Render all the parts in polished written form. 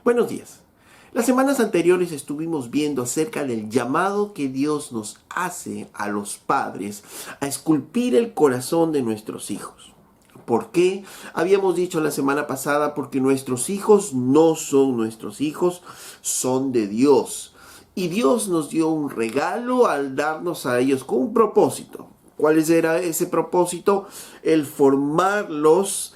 Buenos días. Las semanas anteriores estuvimos viendo acerca del llamado que Dios nos hace a los padres a esculpir el corazón de nuestros hijos. ¿Por qué? Habíamos dicho la semana pasada, porque nuestros hijos no son nuestros hijos, son de Dios. Y Dios nos dio un regalo al darnos a ellos con un propósito. ¿Cuál era ese propósito? El formarlos,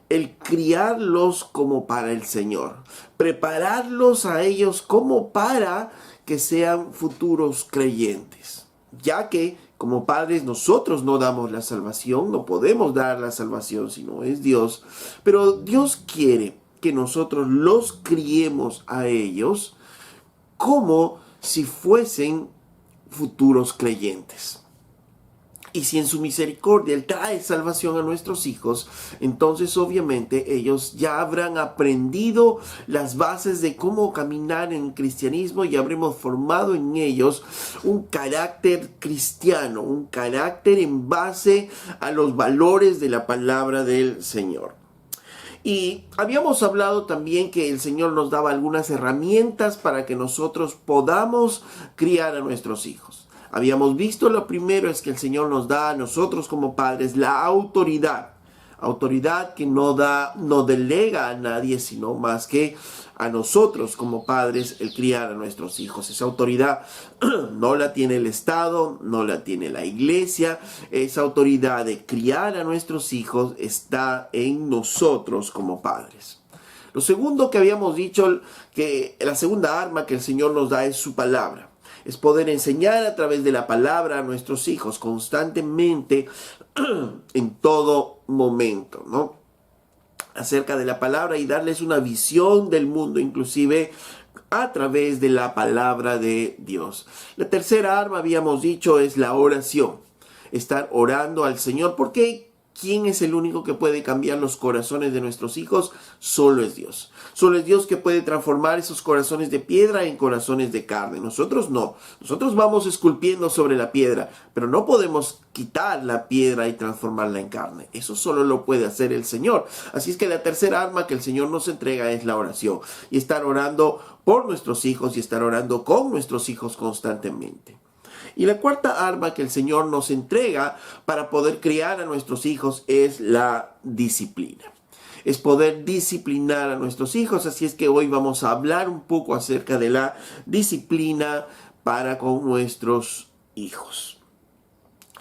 el criarlos como para el Señor, prepararlos a ellos como para que sean futuros creyentes, ya que como padres nosotros no damos la salvación, no podemos dar la salvación si no es Dios, pero Dios quiere que nosotros los criemos a ellos como si fuesen futuros creyentes. Y si en su misericordia Él trae salvación a nuestros hijos, entonces obviamente ellos ya habrán aprendido las bases de cómo caminar en el cristianismo y habremos formado en ellos un carácter cristiano, un carácter en base a los valores de la palabra del Señor. Y habíamos hablado también que el Señor nos daba algunas herramientas para que nosotros podamos criar a nuestros hijos. Habíamos visto, lo primero es que el Señor nos da a nosotros como padres la autoridad que no delega a nadie, sino más que a nosotros como padres el criar a nuestros hijos. Esa autoridad no la tiene el Estado, no la tiene la iglesia. Esa autoridad de criar a nuestros hijos está en nosotros como padres. Lo segundo que habíamos dicho, que la segunda arma que el Señor nos da es su palabra. Es poder enseñar a través de la palabra a nuestros hijos constantemente, en todo momento, ¿no? Acerca de la palabra y darles una visión del mundo, inclusive a través de la palabra de Dios. La tercera arma, habíamos dicho, es la oración. Estar orando al Señor, porque ¿quién es el único que puede cambiar los corazones de nuestros hijos? Solo es Dios. Solo es Dios que puede transformar esos corazones de piedra en corazones de carne. Nosotros no. Nosotros vamos esculpiendo sobre la piedra, pero no podemos quitar la piedra y transformarla en carne. Eso solo lo puede hacer el Señor. Así es que la tercera arma que el Señor nos entrega es la oración. Y estar orando por nuestros hijos y estar orando con nuestros hijos constantemente. Y la cuarta arma que el Señor nos entrega para poder criar a nuestros hijos es la disciplina. Es poder disciplinar a nuestros hijos. Así es que hoy vamos a hablar un poco acerca de la disciplina para con nuestros hijos.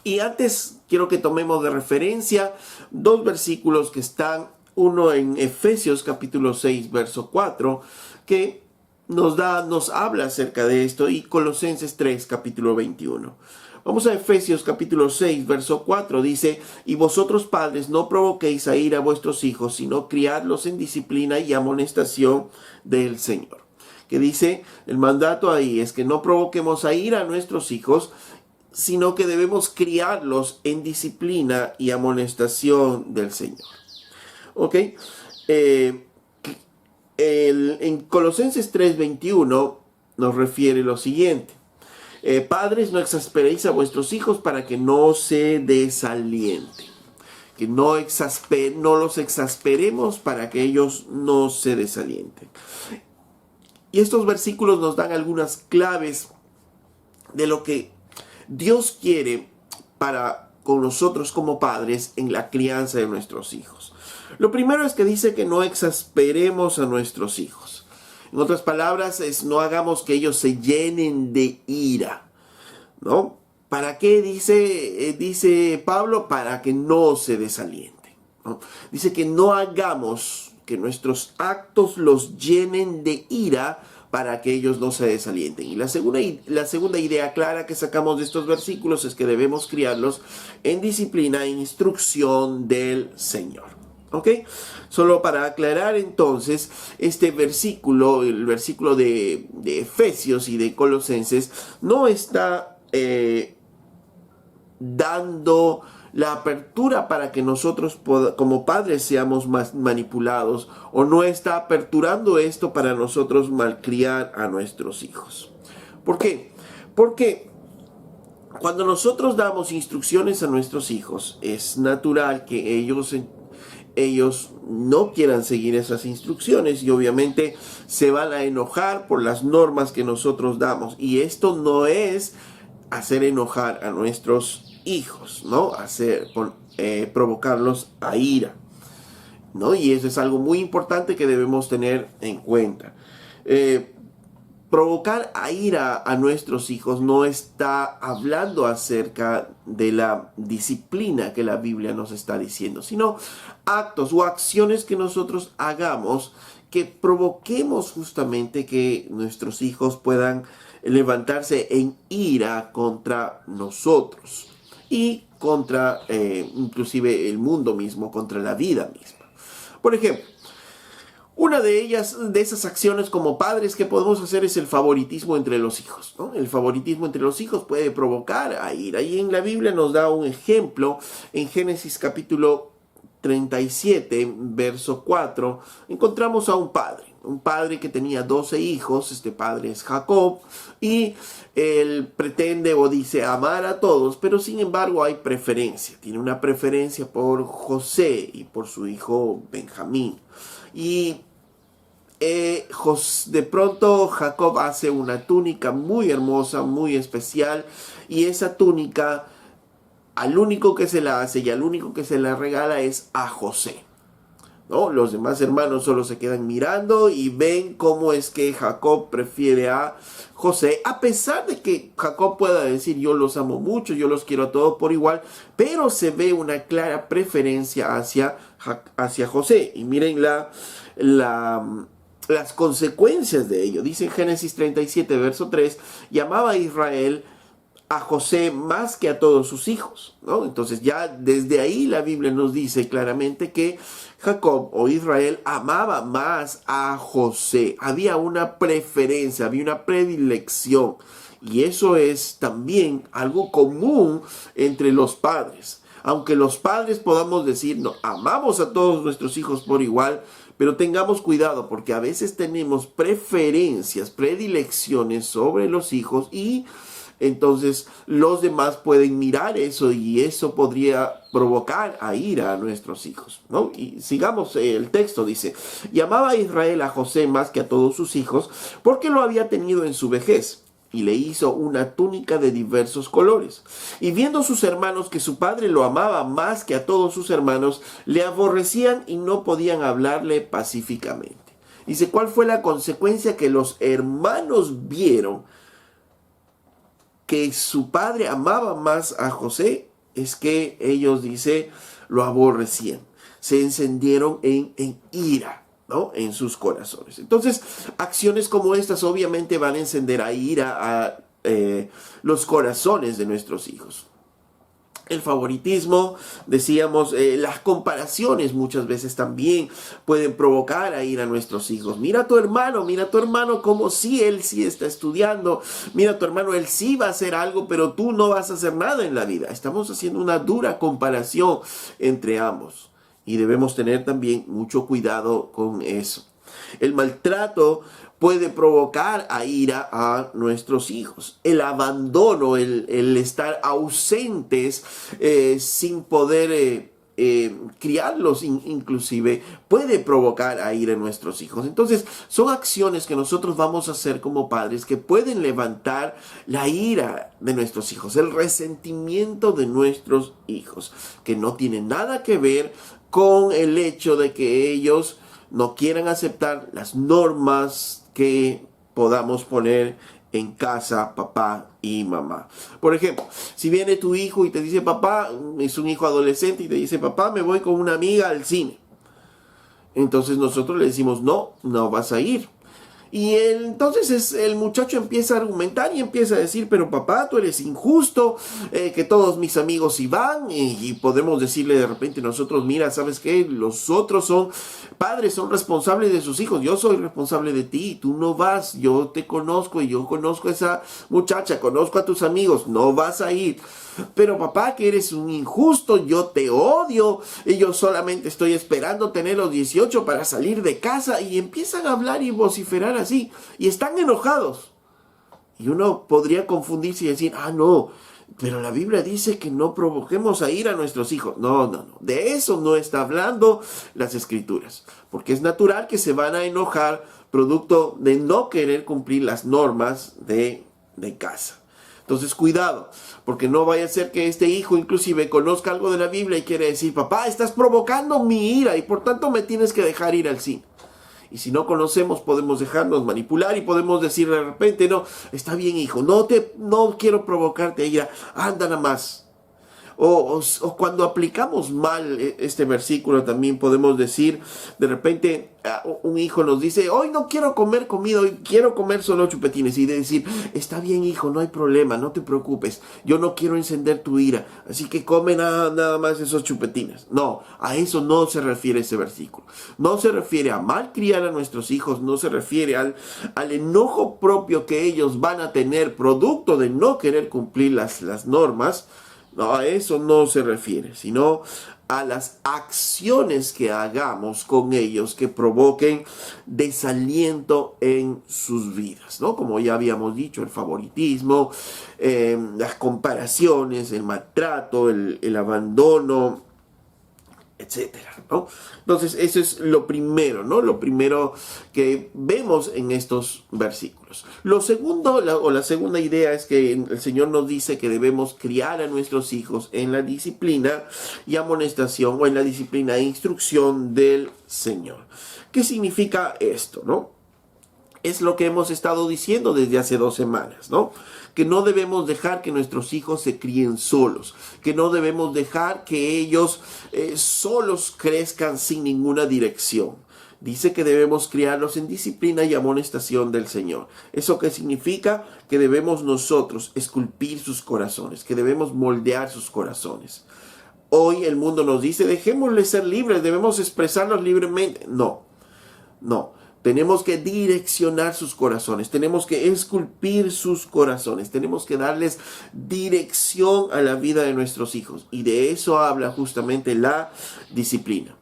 Y antes quiero que tomemos de referencia dos versículos que están, uno en Efesios capítulo 6, verso 4, que nos habla acerca de esto, y Colosenses 3, capítulo 21. Vamos a Efesios capítulo 6, verso 4, dice: y vosotros padres no provoquéis a ira a vuestros hijos, sino criadlos en disciplina y amonestación del Señor. Que dice, el mandato ahí es que no provoquemos a ira a nuestros hijos, sino que debemos criarlos en disciplina y amonestación del Señor. ¿Ok? En Colosenses 3:21 nos refiere lo siguiente: padres, no exasperéis a vuestros hijos para que no se desalienten. Que no los exasperemos para que ellos no se desalienten. Y estos versículos nos dan algunas claves de lo que Dios quiere para con nosotros como padres en la crianza de nuestros hijos. Lo primero es que dice que no exasperemos a nuestros hijos. En otras palabras, no hagamos que ellos se llenen de ira, ¿no? ¿Para qué? Dice Pablo, para que no se desalienten, ¿no? Dice que no hagamos que nuestros actos los llenen de ira para que ellos no se desalienten. Y la segunda idea clara que sacamos de estos versículos es que debemos criarlos en disciplina e instrucción del Señor. ¿Ok? Solo para aclarar entonces, este versículo, el versículo de Efesios y de Colosenses, no está dando la apertura para que nosotros como padres seamos más manipulados, o no está aperturando esto para nosotros malcriar a nuestros hijos. ¿Por qué? Porque cuando nosotros damos instrucciones a nuestros hijos, es natural que ellos ellos no quieran seguir esas instrucciones y obviamente se van a enojar por las normas que nosotros damos. Y esto no es hacer enojar a nuestros hijos, ¿no? Provocarlos a ira, ¿no? Y eso es algo muy importante que debemos tener en cuenta. Provocar a ira a nuestros hijos no está hablando acerca de la disciplina que la Biblia nos está diciendo, sino actos o acciones que nosotros hagamos que provoquemos justamente que nuestros hijos puedan levantarse en ira contra nosotros y contra inclusive el mundo mismo, contra la vida misma. Por ejemplo, una de esas acciones como padres que podemos hacer es el favoritismo entre los hijos, ¿no? El favoritismo entre los hijos puede provocar a ira. Y en la Biblia nos da un ejemplo en Génesis capítulo 37, verso 4. Encontramos a un padre que tenía 12 hijos. Este padre es Jacob y él pretende o dice amar a todos, pero sin embargo hay preferencia. Tiene una preferencia por José y por su hijo Benjamín. Y de pronto Jacob hace una túnica muy hermosa, muy especial, y esa túnica al único que se la hace y al único que se la regala es a José, ¿no? Los demás hermanos solo se quedan mirando y ven cómo es que Jacob prefiere a José, a pesar de que Jacob pueda decir yo los amo mucho, yo los quiero a todos por igual, pero se ve una clara preferencia hacia José. Y miren las consecuencias de ello. Dice en Génesis 37, verso 3, y amaba a Israel a José más que a todos sus hijos, ¿no? Entonces ya desde ahí la Biblia nos dice claramente que Jacob o Israel amaba más a José. Había una preferencia, había una predilección. Y eso es también algo común entre los padres. Aunque los padres podamos decir, no, amamos a todos nuestros hijos por igual, pero tengamos cuidado porque a veces tenemos preferencias, predilecciones sobre los hijos y entonces los demás pueden mirar eso y eso podría provocar a ira a nuestros hijos, ¿no? Y sigamos el texto, dice, y amaba a Israel a José más que a todos sus hijos porque lo había tenido en su vejez. Y le hizo una túnica de diversos colores. Y viendo sus hermanos que su padre lo amaba más que a todos sus hermanos, le aborrecían y no podían hablarle pacíficamente. Dice, ¿cuál fue la consecuencia? Que los hermanos vieron que su padre amaba más a José, es que ellos, dice, lo aborrecían. Se encendieron en ira, ¿no? En sus corazones. Entonces, acciones como estas obviamente van a encender a ira a los corazones de nuestros hijos. El favoritismo, decíamos, las comparaciones muchas veces también pueden provocar a ir a nuestros hijos. Mira a tu hermano como si él sí está estudiando. Mira a tu hermano, él sí va a hacer algo, pero tú no vas a hacer nada en la vida. Estamos haciendo una dura comparación entre ambos. Y debemos tener también mucho cuidado con eso. El maltrato puede provocar a ira a nuestros hijos. El abandono, el estar ausentes sin poder criarlos inclusive, puede provocar a ira a nuestros hijos. Entonces, son acciones que nosotros vamos a hacer como padres que pueden levantar la ira de nuestros hijos, el resentimiento de nuestros hijos, que no tiene nada que ver con el hecho de que ellos no quieran aceptar las normas que podamos poner en casa, papá y mamá. Por ejemplo, si viene tu hijo y te dice, papá, es un hijo adolescente y te dice, papá, me voy con una amiga al cine. Entonces nosotros le decimos, no vas a ir. Y entonces el muchacho empieza a argumentar y empieza a decir, pero papá, tú eres injusto, que todos mis amigos sí van, y podemos decirle de repente nosotros, mira, ¿sabes qué? Los otros padres son responsables de sus hijos, yo soy responsable de ti, tú no vas, yo te conozco y yo conozco a esa muchacha, conozco a tus amigos, no vas a ir. Pero papá, que eres un injusto, yo te odio, y yo solamente estoy esperando tener los 18 para salir de casa, y empiezan a hablar y vociferar así, y están enojados. Y uno podría confundirse y decir, no, Pero la Biblia dice que no provoquemos a ir a nuestros hijos. No, no, no. De eso no está hablando las Escrituras. Porque es natural que se van a enojar producto de no querer cumplir las normas de casa. Entonces, cuidado, porque no vaya a ser que este hijo inclusive conozca algo de la Biblia y quiere decir, papá, estás provocando mi ira y por tanto me tienes que dejar ir al cine. Y si no conocemos, podemos dejarnos manipular y podemos decir de repente, no, está bien, hijo, no quiero provocarte a ira, anda nada más. O cuando aplicamos mal este versículo también podemos decir, de repente un hijo nos dice, hoy no quiero comer comida, hoy quiero comer solo chupetines. Y de decir, está bien, hijo, no hay problema, no te preocupes, yo no quiero encender tu ira, así que come nada más esos chupetines. No, a eso no se refiere ese versículo. No se refiere a malcriar a nuestros hijos, no se refiere al enojo propio que ellos van a tener producto de no querer cumplir las normas. No, a eso no se refiere, sino a las acciones que hagamos con ellos que provoquen desaliento en sus vidas, ¿no? Como ya habíamos dicho, el favoritismo, las comparaciones, el maltrato, el abandono, etcétera, ¿no? Entonces, eso es lo primero, ¿no? Lo primero que vemos en estos versículos. Lo segundo, la segunda idea es que el Señor nos dice que debemos criar a nuestros hijos en la disciplina y amonestación, o en la disciplina e instrucción del Señor. ¿Qué significa esto, no? Es lo que hemos estado diciendo desde hace 2 semanas, ¿no? Que no debemos dejar que nuestros hijos se críen solos, que no debemos dejar que ellos solos crezcan sin ninguna dirección. Dice que debemos criarlos en disciplina y amonestación del Señor. ¿Eso qué significa? Que debemos nosotros esculpir sus corazones, que debemos moldear sus corazones. Hoy el mundo nos dice, dejémosles ser libres, debemos expresarlos libremente. No. Tenemos que direccionar sus corazones, tenemos que esculpir sus corazones, tenemos que darles dirección a la vida de nuestros hijos. Y de eso habla justamente la disciplina.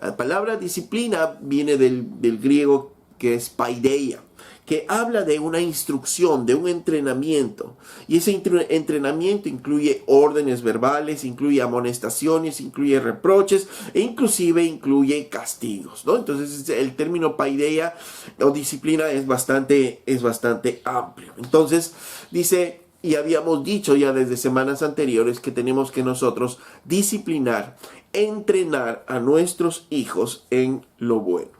La palabra disciplina viene del griego que es paideia, que habla de una instrucción, de un entrenamiento. Y ese entrenamiento incluye órdenes verbales, incluye amonestaciones, incluye reproches e inclusive incluye castigos, ¿no? Entonces el término paideia o disciplina es bastante amplio. Entonces dice, y habíamos dicho ya desde semanas anteriores, que tenemos que nosotros disciplinar, entrenar a nuestros hijos en lo bueno.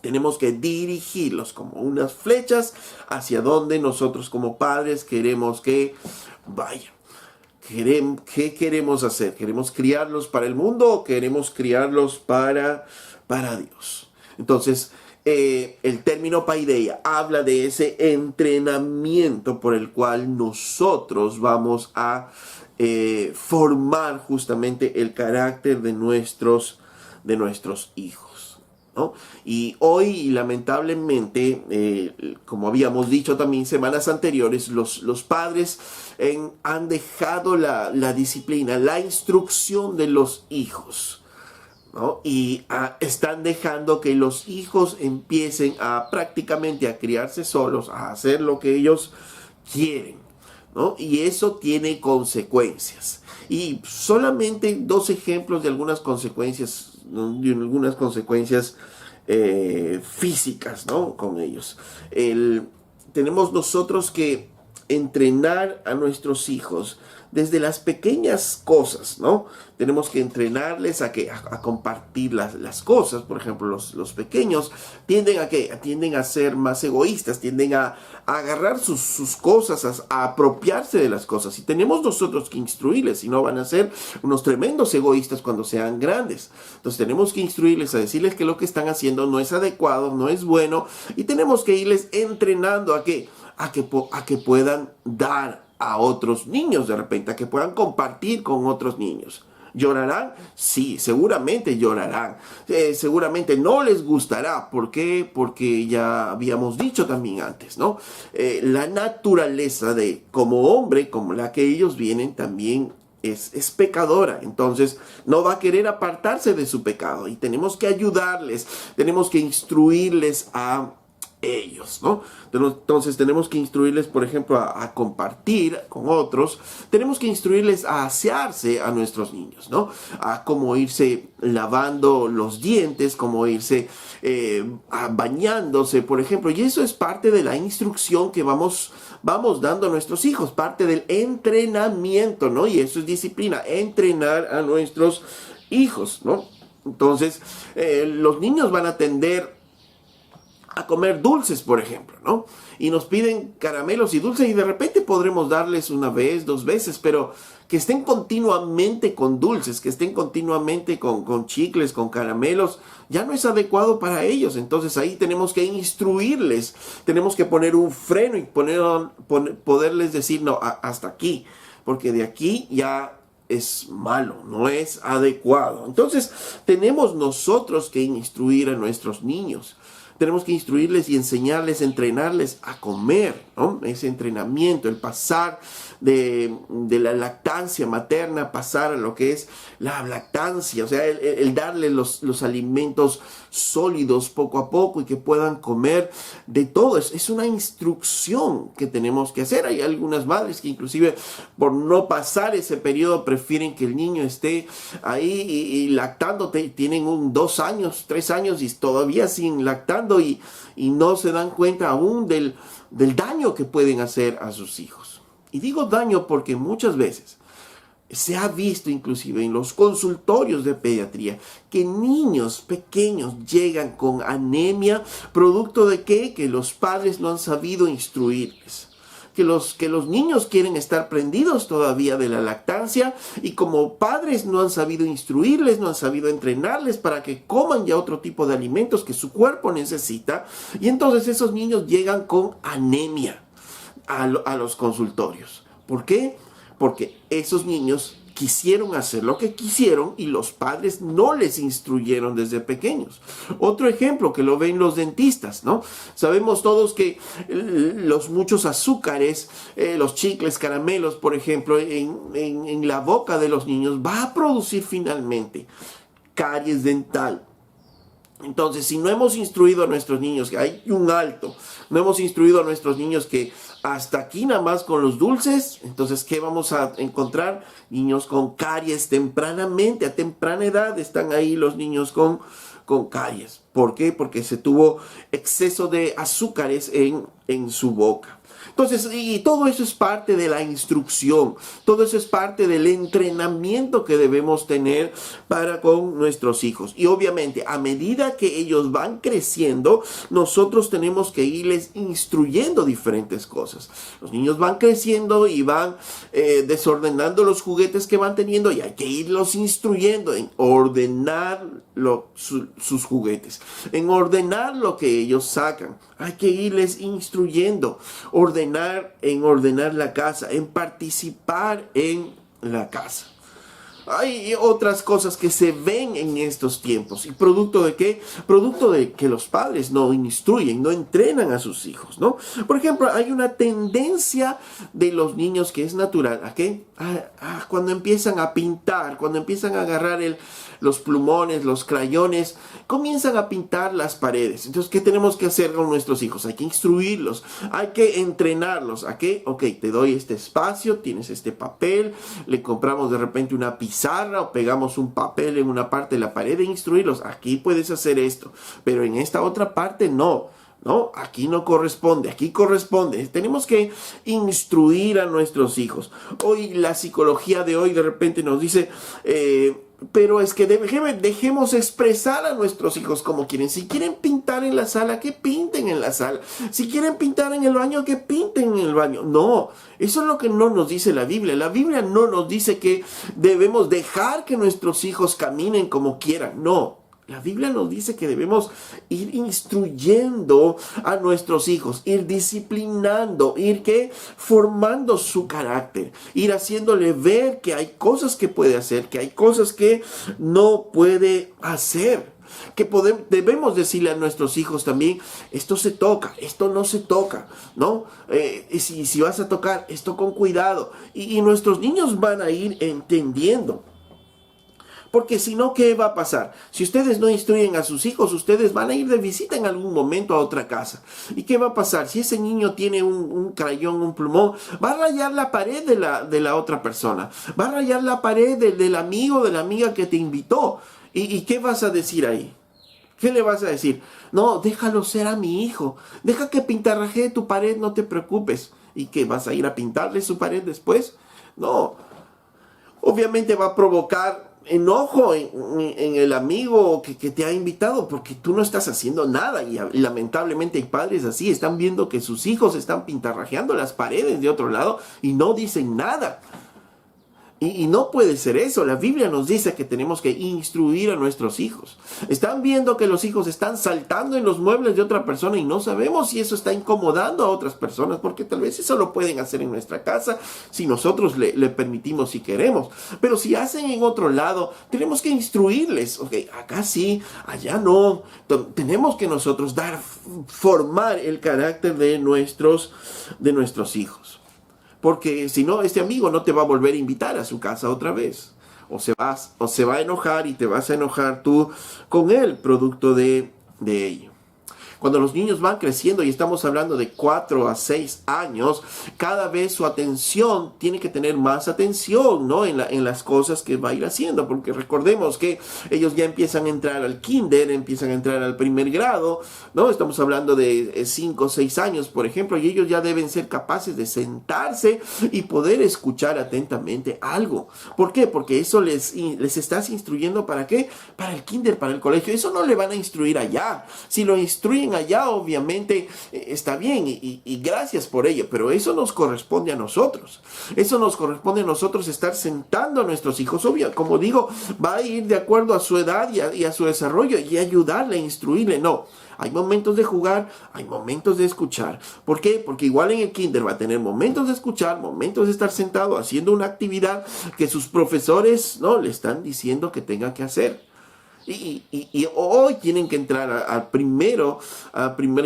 Tenemos que dirigirlos como unas flechas hacia donde nosotros como padres queremos que vayan. ¿Qué queremos hacer? ¿Queremos criarlos para el mundo o queremos criarlos para Dios? Entonces, el término paideia habla de ese entrenamiento por el cual nosotros vamos a formar justamente el carácter de nuestros hijos, ¿no? Y hoy, lamentablemente, como habíamos dicho también semanas anteriores, los padres han dejado la disciplina, la instrucción de los hijos, ¿no? Y están dejando que los hijos empiecen prácticamente a criarse solos, a hacer lo que ellos quieren, ¿no? Y eso tiene consecuencias. Y solamente 2 ejemplos de algunas consecuencias, ¿no? De algunas consecuencias físicas, ¿no? Con ellos. Tenemos nosotros que entrenar a nuestros hijos desde las pequeñas cosas, ¿no? Tenemos que entrenarles a compartir las cosas. Por ejemplo, los pequeños tienden a ser más egoístas, tienden a agarrar sus cosas, a apropiarse de las cosas. Y tenemos nosotros que instruirles, si no van a ser unos tremendos egoístas cuando sean grandes. Entonces tenemos que instruirles, a decirles que lo que están haciendo no es adecuado, no es bueno, y tenemos que irles entrenando a que puedan dar a otros niños de repente, a que puedan compartir con otros niños. ¿Llorarán? Sí, seguramente llorarán. Seguramente no les gustará. ¿Por qué? Porque ya habíamos dicho también antes, ¿no? La naturaleza de como hombre, como la que ellos vienen, también es pecadora. Entonces no va a querer apartarse de su pecado. Y tenemos que ayudarles, tenemos que instruirles a ellos, ¿no? Entonces tenemos que instruirles, por ejemplo, a compartir con otros. Tenemos que instruirles a asearse a nuestros niños, ¿no? A cómo irse lavando los dientes, cómo irse bañándose, por ejemplo. Y eso es parte de la instrucción que vamos dando a nuestros hijos, parte del entrenamiento, ¿no? Y eso es disciplina, entrenar a nuestros hijos, ¿no? Entonces, los niños van a tender a comer dulces, por ejemplo, ¿no? Y nos piden caramelos y dulces y de repente podremos darles una vez, dos veces, pero que estén continuamente con dulces, que estén continuamente con chicles, con caramelos, ya no es adecuado para ellos. Entonces ahí tenemos que instruirles, tenemos que poner un freno y poderles decir, no, hasta aquí, porque de aquí ya es malo, no es adecuado. Entonces tenemos nosotros que instruir a nuestros niños. Tenemos que instruirles y enseñarles, entrenarles a comer, ¿no? Ese entrenamiento, el pasar de la lactancia materna, pasar a lo que es la lactancia, o sea, el darle los alimentos sólidos poco a poco y que puedan comer de todo. Es una instrucción que tenemos que hacer. Hay algunas madres que inclusive por no pasar ese periodo prefieren que el niño esté ahí y lactando. Tienen 2 años, 3 años y todavía siguen lactando y no se dan cuenta aún del daño que pueden hacer a sus hijos. Y digo daño porque muchas veces se ha visto inclusive en los consultorios de pediatría que niños pequeños llegan con anemia, producto de que los padres no han sabido instruirles. Que los niños quieren estar prendidos todavía de la lactancia y como padres no han sabido instruirles, no han sabido entrenarles para que coman ya otro tipo de alimentos que su cuerpo necesita. Y entonces esos niños llegan con anemia a los consultorios. ¿Por qué? Porque esos niños quisieron hacer lo que quisieron y los padres no les instruyeron desde pequeños. Otro ejemplo que lo ven los dentistas, ¿no? Sabemos todos que los muchos azúcares, los chicles, caramelos, por ejemplo, en la boca de los niños va a producir finalmente caries dental. Entonces, si no hemos instruido a nuestros niños que hay un alto, no hemos instruido a nuestros niños que hasta aquí nada más con los dulces, entonces, ¿qué vamos a encontrar? Niños con caries tempranamente, a temprana edad están ahí los niños con caries. ¿Por qué? Porque se tuvo exceso de azúcares en su boca. Entonces, y todo eso es parte de la instrucción, todo eso es parte del entrenamiento que debemos tener para con nuestros hijos. Y obviamente, a medida que ellos van creciendo, nosotros tenemos que irles instruyendo diferentes cosas. Los niños van creciendo y van desordenando los juguetes que van teniendo y hay que irlos instruyendo en ordenar sus juguetes, en ordenar lo que ellos sacan. Hay que irles instruyendo, en ordenar la casa, en participar en la casa. Hay otras cosas que se ven en estos tiempos. ¿Y producto de qué? Producto de que los padres no instruyen, no entrenan a sus hijos, ¿no? Por ejemplo, hay una tendencia de los niños que es natural. ¿A qué? Cuando empiezan a pintar, cuando empiezan a agarrar los plumones, los crayones, comienzan a pintar las paredes. Entonces, ¿qué tenemos que hacer con nuestros hijos? Hay que instruirlos, hay que entrenarlos. ¿A qué? Ok, te doy este espacio, tienes este papel, le compramos de repente una pizarra o pegamos un papel en una parte de la pared e instruirlos. Aquí puedes hacer esto, pero en esta otra parte no. No, aquí no corresponde, aquí corresponde. Tenemos que instruir a nuestros hijos. Hoy la psicología de hoy de repente nos dice, pero es que dejemos expresar a nuestros hijos como quieren. Si quieren pintar en la sala, que pinten en la sala. Si quieren pintar en el baño, que pinten en el baño. No, eso es lo que no nos dice la Biblia. La Biblia no nos dice que debemos dejar que nuestros hijos caminen como quieran. No. La Biblia nos dice que debemos ir instruyendo a nuestros hijos, ir disciplinando, formando su carácter, ir haciéndole ver que hay cosas que puede hacer, que hay cosas que no puede hacer. Que debemos decirle a nuestros hijos también, esto se toca, esto no se toca, ¿no? Si vas a tocar, esto con cuidado. Y nuestros niños van a ir entendiendo. Porque si no, ¿qué va a pasar? Si ustedes no instruyen a sus hijos, ustedes van a ir de visita en algún momento a otra casa. ¿Y qué va a pasar? Si ese niño tiene un crayón, un plumón, va a rayar la pared de la otra persona. Va a rayar la pared del amigo, de la amiga que te invitó. ¿Y qué vas a decir ahí? ¿Qué le vas a decir? No, déjalo ser a mi hijo. Deja que pintarrajee tu pared, no te preocupes. ¿Y qué? ¿Vas a ir a pintarle su pared después? No. Obviamente va a provocar enojo en el amigo que te ha invitado porque tú no estás haciendo nada. Y lamentablemente hay padres así, están viendo que sus hijos están pintarrajeando las paredes de otro lado y no dicen nada. Y no puede ser eso. La Biblia nos dice que tenemos que instruir a nuestros hijos. Están viendo que los hijos están saltando en los muebles de otra persona y no sabemos si eso está incomodando a otras personas, porque tal vez eso lo pueden hacer en nuestra casa si nosotros le permitimos, si queremos. Pero si hacen en otro lado, tenemos que instruirles. Ok, acá sí, allá no. Tenemos que nosotros formar el carácter de nuestros hijos. Porque si no, este amigo no te va a volver a invitar a su casa otra vez. O se va a enojar y te vas a enojar tú con él, producto de ello. Cuando los niños van creciendo, y estamos hablando de 4 a 6 años, cada vez su atención tiene que tener más atención, ¿no? En las cosas que va a ir haciendo, porque recordemos que ellos ya empiezan a entrar al kinder, empiezan a entrar al primer grado, ¿no? Estamos hablando de 5 o 6 años, por ejemplo, y ellos ya deben ser capaces de sentarse y poder escuchar atentamente algo. ¿Por qué? Porque eso les estás instruyendo, ¿para qué? Para el kinder, para el colegio. Eso no le van a instruir allá. Si lo instruyen allá, obviamente está bien y gracias por ello, pero eso nos corresponde a nosotros. Eso nos corresponde a nosotros, estar sentando a nuestros hijos. Obvio, como digo, va a ir de acuerdo a su edad y a su desarrollo y ayudarle, instruirle. No, hay momentos de jugar, hay momentos de escuchar. ¿Por qué? Porque igual en el kinder va a tener momentos de escuchar, momentos de estar sentado haciendo una actividad que sus profesores, ¿no?, le están diciendo que tenga que hacer. Y hoy tienen que entrar al primer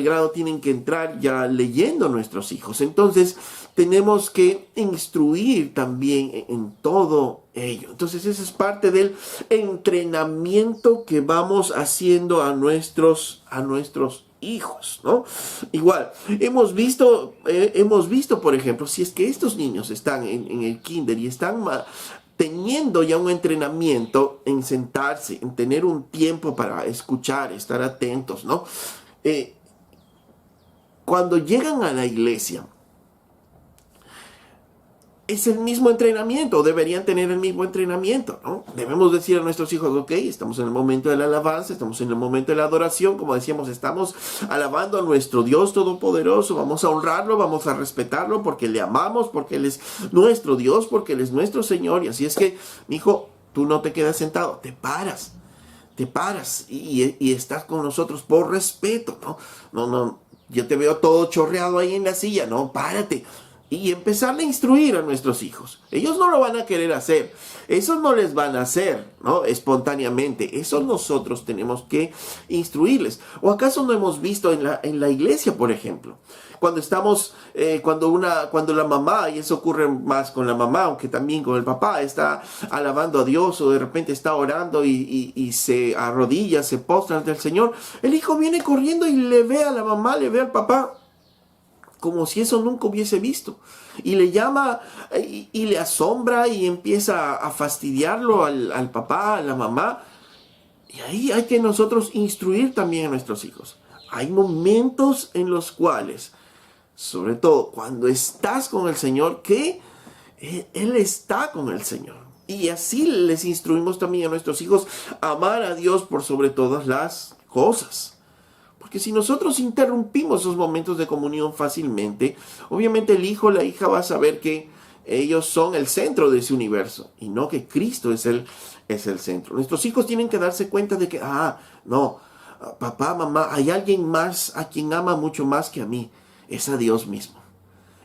grado, tienen que entrar ya leyendo nuestros hijos. Entonces tenemos que instruir también en todo ello. Entonces esa es parte del entrenamiento que vamos haciendo a nuestros hijos, ¿no? Igual, hemos visto, por ejemplo, si es que estos niños están en el kinder y están teniendo ya un entrenamiento en sentarse, en tener un tiempo para escuchar, estar atentos, ¿no? Cuando llegan a la iglesia, es el mismo entrenamiento, deberían tener el mismo entrenamiento, ¿no? Debemos decir a nuestros hijos, ok, estamos en el momento de la alabanza, estamos en el momento de la adoración, como decíamos, estamos alabando a nuestro Dios Todopoderoso, vamos a honrarlo, vamos a respetarlo, porque le amamos, porque Él es nuestro Dios, porque Él es nuestro Señor, y así es que, mi hijo, tú no te quedas sentado, te paras y estás con nosotros por respeto, ¿no? No, yo te veo todo chorreado ahí en la silla, no, párate. Y empezarle a instruir a nuestros hijos. Ellos no lo van a querer hacer. Eso no les van a hacer, ¿no?, espontáneamente. Eso nosotros tenemos que instruirles. ¿O acaso no hemos visto en la iglesia, por ejemplo? Cuando estamos, cuando la mamá, y eso ocurre más con la mamá, aunque también con el papá, está alabando a Dios o de repente está orando y se arrodilla, se postra ante el Señor, el hijo viene corriendo y le ve a la mamá, le ve al papá, como si eso nunca hubiese visto. Y le llama y le asombra y empieza a fastidiarlo al papá, a la mamá. Y ahí hay que nosotros instruir también a nuestros hijos. Hay momentos en los cuales, sobre todo cuando estás con el Señor, que Él está con el Señor. Y así les instruimos también a nuestros hijos a amar a Dios por sobre todas las cosas. Porque si nosotros interrumpimos esos momentos de comunión fácilmente, obviamente el hijo o la hija va a saber que ellos son el centro de ese universo y no que Cristo es el centro. Nuestros hijos tienen que darse cuenta de que, no, papá, mamá, hay alguien más a quien ama mucho más que a mí. Es a Dios mismo.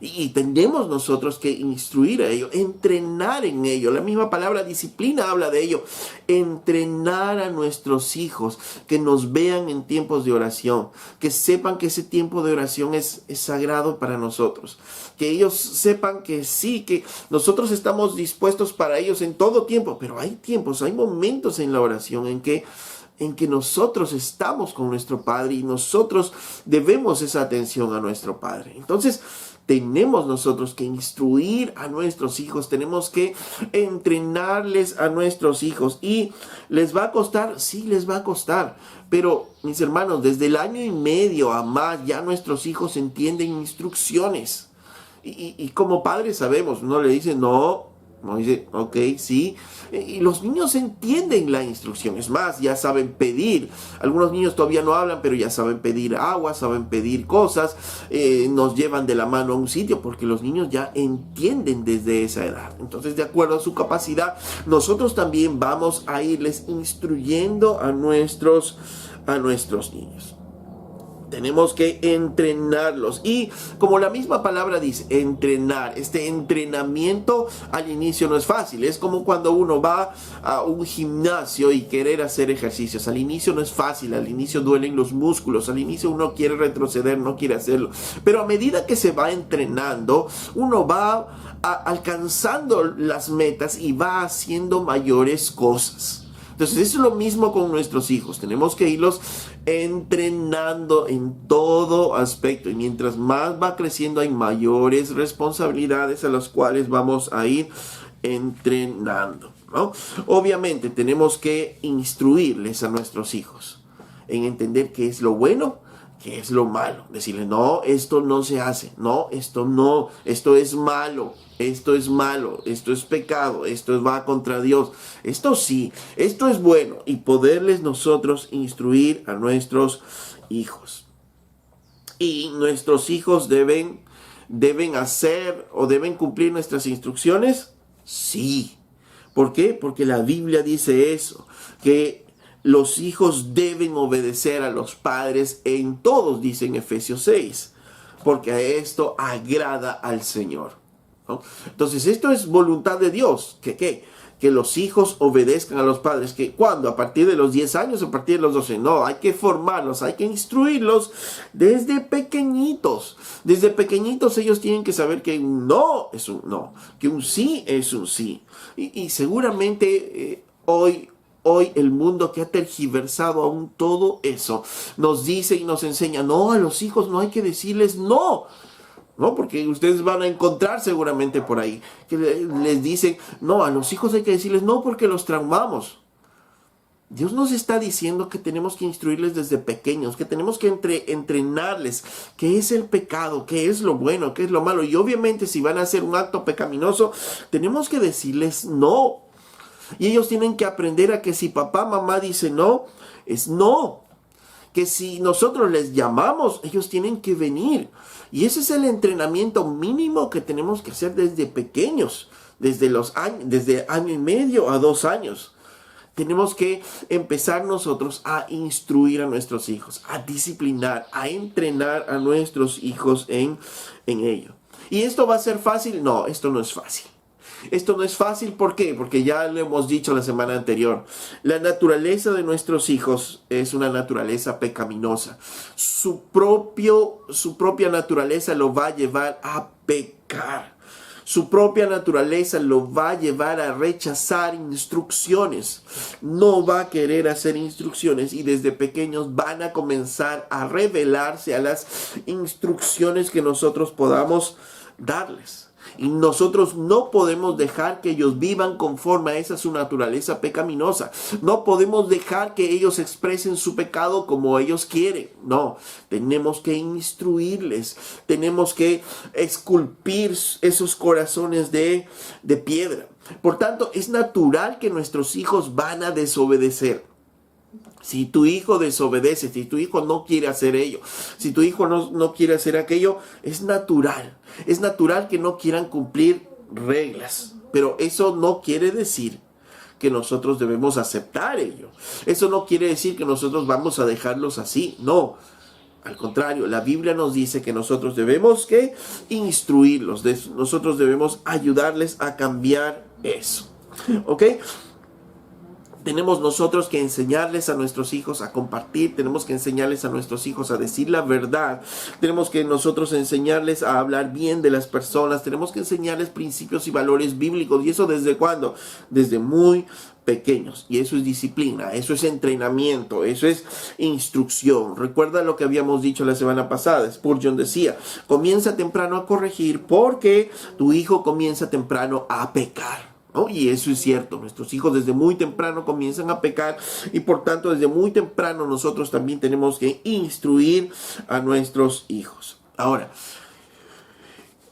Y tenemos nosotros que instruir a ello, entrenar en ello. La misma palabra disciplina habla de ello. Entrenar a nuestros hijos, que nos vean en tiempos de oración, que sepan que ese tiempo de oración es sagrado para nosotros. Que ellos sepan que sí, que nosotros estamos dispuestos para ellos en todo tiempo, pero hay tiempos, hay momentos en la oración en que nosotros estamos con nuestro Padre y nosotros debemos esa atención a nuestro Padre. Entonces, tenemos nosotros que instruir a nuestros hijos, tenemos que entrenarles a nuestros hijos. ¿Y les va a costar? Sí, les va a costar. Pero, mis hermanos, desde el 1.5 años a más, ya nuestros hijos entienden instrucciones. Y como padres sabemos, uno le dice no dice, ok, sí. Y los niños entienden la instrucción. Es más, ya saben pedir. Algunos niños todavía no hablan, pero ya saben pedir agua, saben pedir cosas. Nos llevan de la mano a un sitio porque los niños ya entienden desde esa edad. Entonces, de acuerdo a su capacidad, nosotros también vamos a irles instruyendo a nuestros niños. Tenemos que entrenarlos. Y como la misma palabra dice, entrenar. Este entrenamiento al inicio no es fácil. Es como cuando uno va a un gimnasio y querer hacer ejercicios. Al inicio no es fácil. Al inicio duelen los músculos. Al inicio uno quiere retroceder, no quiere hacerlo. Pero a medida que se va entrenando, uno va alcanzando las metas y va haciendo mayores cosas. Entonces, es lo mismo con nuestros hijos. Tenemos que irlos entrenando en todo aspecto. Y mientras más va creciendo, hay mayores responsabilidades a las cuales vamos a ir entrenando, ¿no? Obviamente, tenemos que instruirles a nuestros hijos en entender qué es lo bueno, qué es lo malo. Decirles, no, esto no se hace. No, esto no. Esto es malo. Esto es malo, esto es pecado, esto va contra Dios, esto sí, esto es bueno, y poderles nosotros instruir a nuestros hijos. Y nuestros hijos deben hacer o deben cumplir nuestras instrucciones, sí. ¿Por qué? Porque la Biblia dice eso, que los hijos deben obedecer a los padres en todos, dice en Efesios 6, porque a esto agrada al Señor. ¿No? Entonces, esto es voluntad de Dios. Que los hijos obedezcan a los padres. Que cuando, a partir de los 10 años, a partir de los 12, no, hay que formarlos, hay que instruirlos desde pequeñitos. Desde pequeñitos ellos tienen que saber que un no es un no, que un sí es un sí. Y seguramente hoy el mundo, que ha tergiversado aún todo eso, nos dice y nos enseña, no, a los hijos no hay que decirles no. ¿No? Porque ustedes van a encontrar seguramente por ahí que les dicen, no, a los hijos hay que decirles no porque los traumamos. Dios nos está diciendo que tenemos que instruirles desde pequeños, que tenemos que entrenarles qué es el pecado, qué es lo bueno, qué es lo malo. Y obviamente si van a hacer un acto pecaminoso, tenemos que decirles no. Y ellos tienen que aprender a que si papá, mamá dice no, es no. Que si nosotros les llamamos, ellos tienen que venir. Y ese es el entrenamiento mínimo que tenemos que hacer desde pequeños, desde 1.5 a 2 años. Tenemos que empezar nosotros a instruir a nuestros hijos, a disciplinar, a entrenar a nuestros hijos en ello. ¿Y esto va a ser fácil? No, esto no es fácil. Esto no es fácil, ¿por qué? Porque ya lo hemos dicho la semana anterior. La naturaleza de nuestros hijos es una naturaleza pecaminosa. Su propia naturaleza lo va a llevar a pecar. Su propia naturaleza lo va a llevar a rechazar instrucciones. No va a querer hacer instrucciones y desde pequeños van a comenzar a rebelarse a las instrucciones que nosotros podamos darles. Y nosotros no podemos dejar que ellos vivan conforme a esa su naturaleza pecaminosa. No podemos dejar que ellos expresen su pecado como ellos quieren. No, tenemos que instruirles. Tenemos que esculpir esos corazones de piedra. Por tanto, es natural que nuestros hijos van a desobedecer. Si tu hijo desobedece, si tu hijo no quiere hacer ello, si tu hijo no quiere hacer aquello, es natural. Es natural que no quieran cumplir reglas. Pero eso no quiere decir que nosotros debemos aceptar ello. Eso no quiere decir que nosotros vamos a dejarlos así. No. Al contrario, la Biblia nos dice que nosotros debemos que instruirlos, nosotros debemos ayudarles a cambiar eso. ¿Ok? Tenemos nosotros que enseñarles a nuestros hijos a compartir, tenemos que enseñarles a nuestros hijos a decir la verdad, tenemos que nosotros enseñarles a hablar bien de las personas, tenemos que enseñarles principios y valores bíblicos. ¿Y eso desde cuándo? Desde muy pequeños. Y eso es disciplina, eso es entrenamiento, eso es instrucción. Recuerda lo que habíamos dicho la semana pasada. Spurgeon decía, comienza temprano a corregir porque tu hijo comienza temprano a pecar. ¿No? Y eso es cierto, nuestros hijos desde muy temprano comienzan a pecar y por tanto desde muy temprano nosotros también tenemos que instruir a nuestros hijos. Ahora,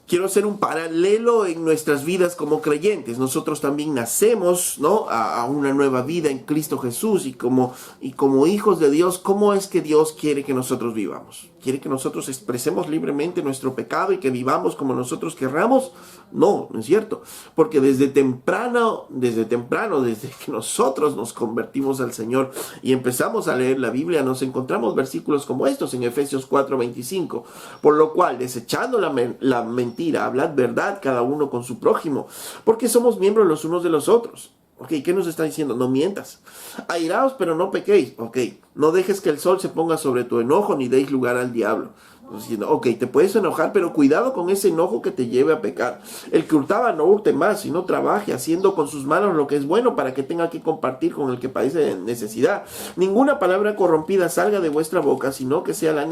quiero hacer un paralelo en nuestras vidas como creyentes. Nosotros también nacemos, ¿no?, a una nueva vida en Cristo Jesús y como hijos de Dios, ¿cómo es que Dios quiere que nosotros vivamos? ¿Quiere que nosotros expresemos libremente nuestro pecado y que vivamos como nosotros querramos? No, no es cierto. Porque desde temprano, desde que nosotros nos convertimos al Señor y empezamos a leer la Biblia, nos encontramos versículos como estos en Efesios 4:25. Por lo cual, desechando la mentira, hablad verdad cada uno con su prójimo, porque somos miembros los unos de los otros. Ok, ¿qué nos está diciendo? No mientas. Airaos, pero no pequéis. Ok, no dejes que el sol se ponga sobre tu enojo, ni deis lugar al diablo. Diciendo, ok, te puedes enojar, pero cuidado con ese enojo que te lleve a pecar. El que hurtaba no hurte más, sino trabaje, haciendo con sus manos lo que es bueno para que tenga que compartir con el que padece necesidad. Ninguna palabra corrompida salga de vuestra boca, sino que sea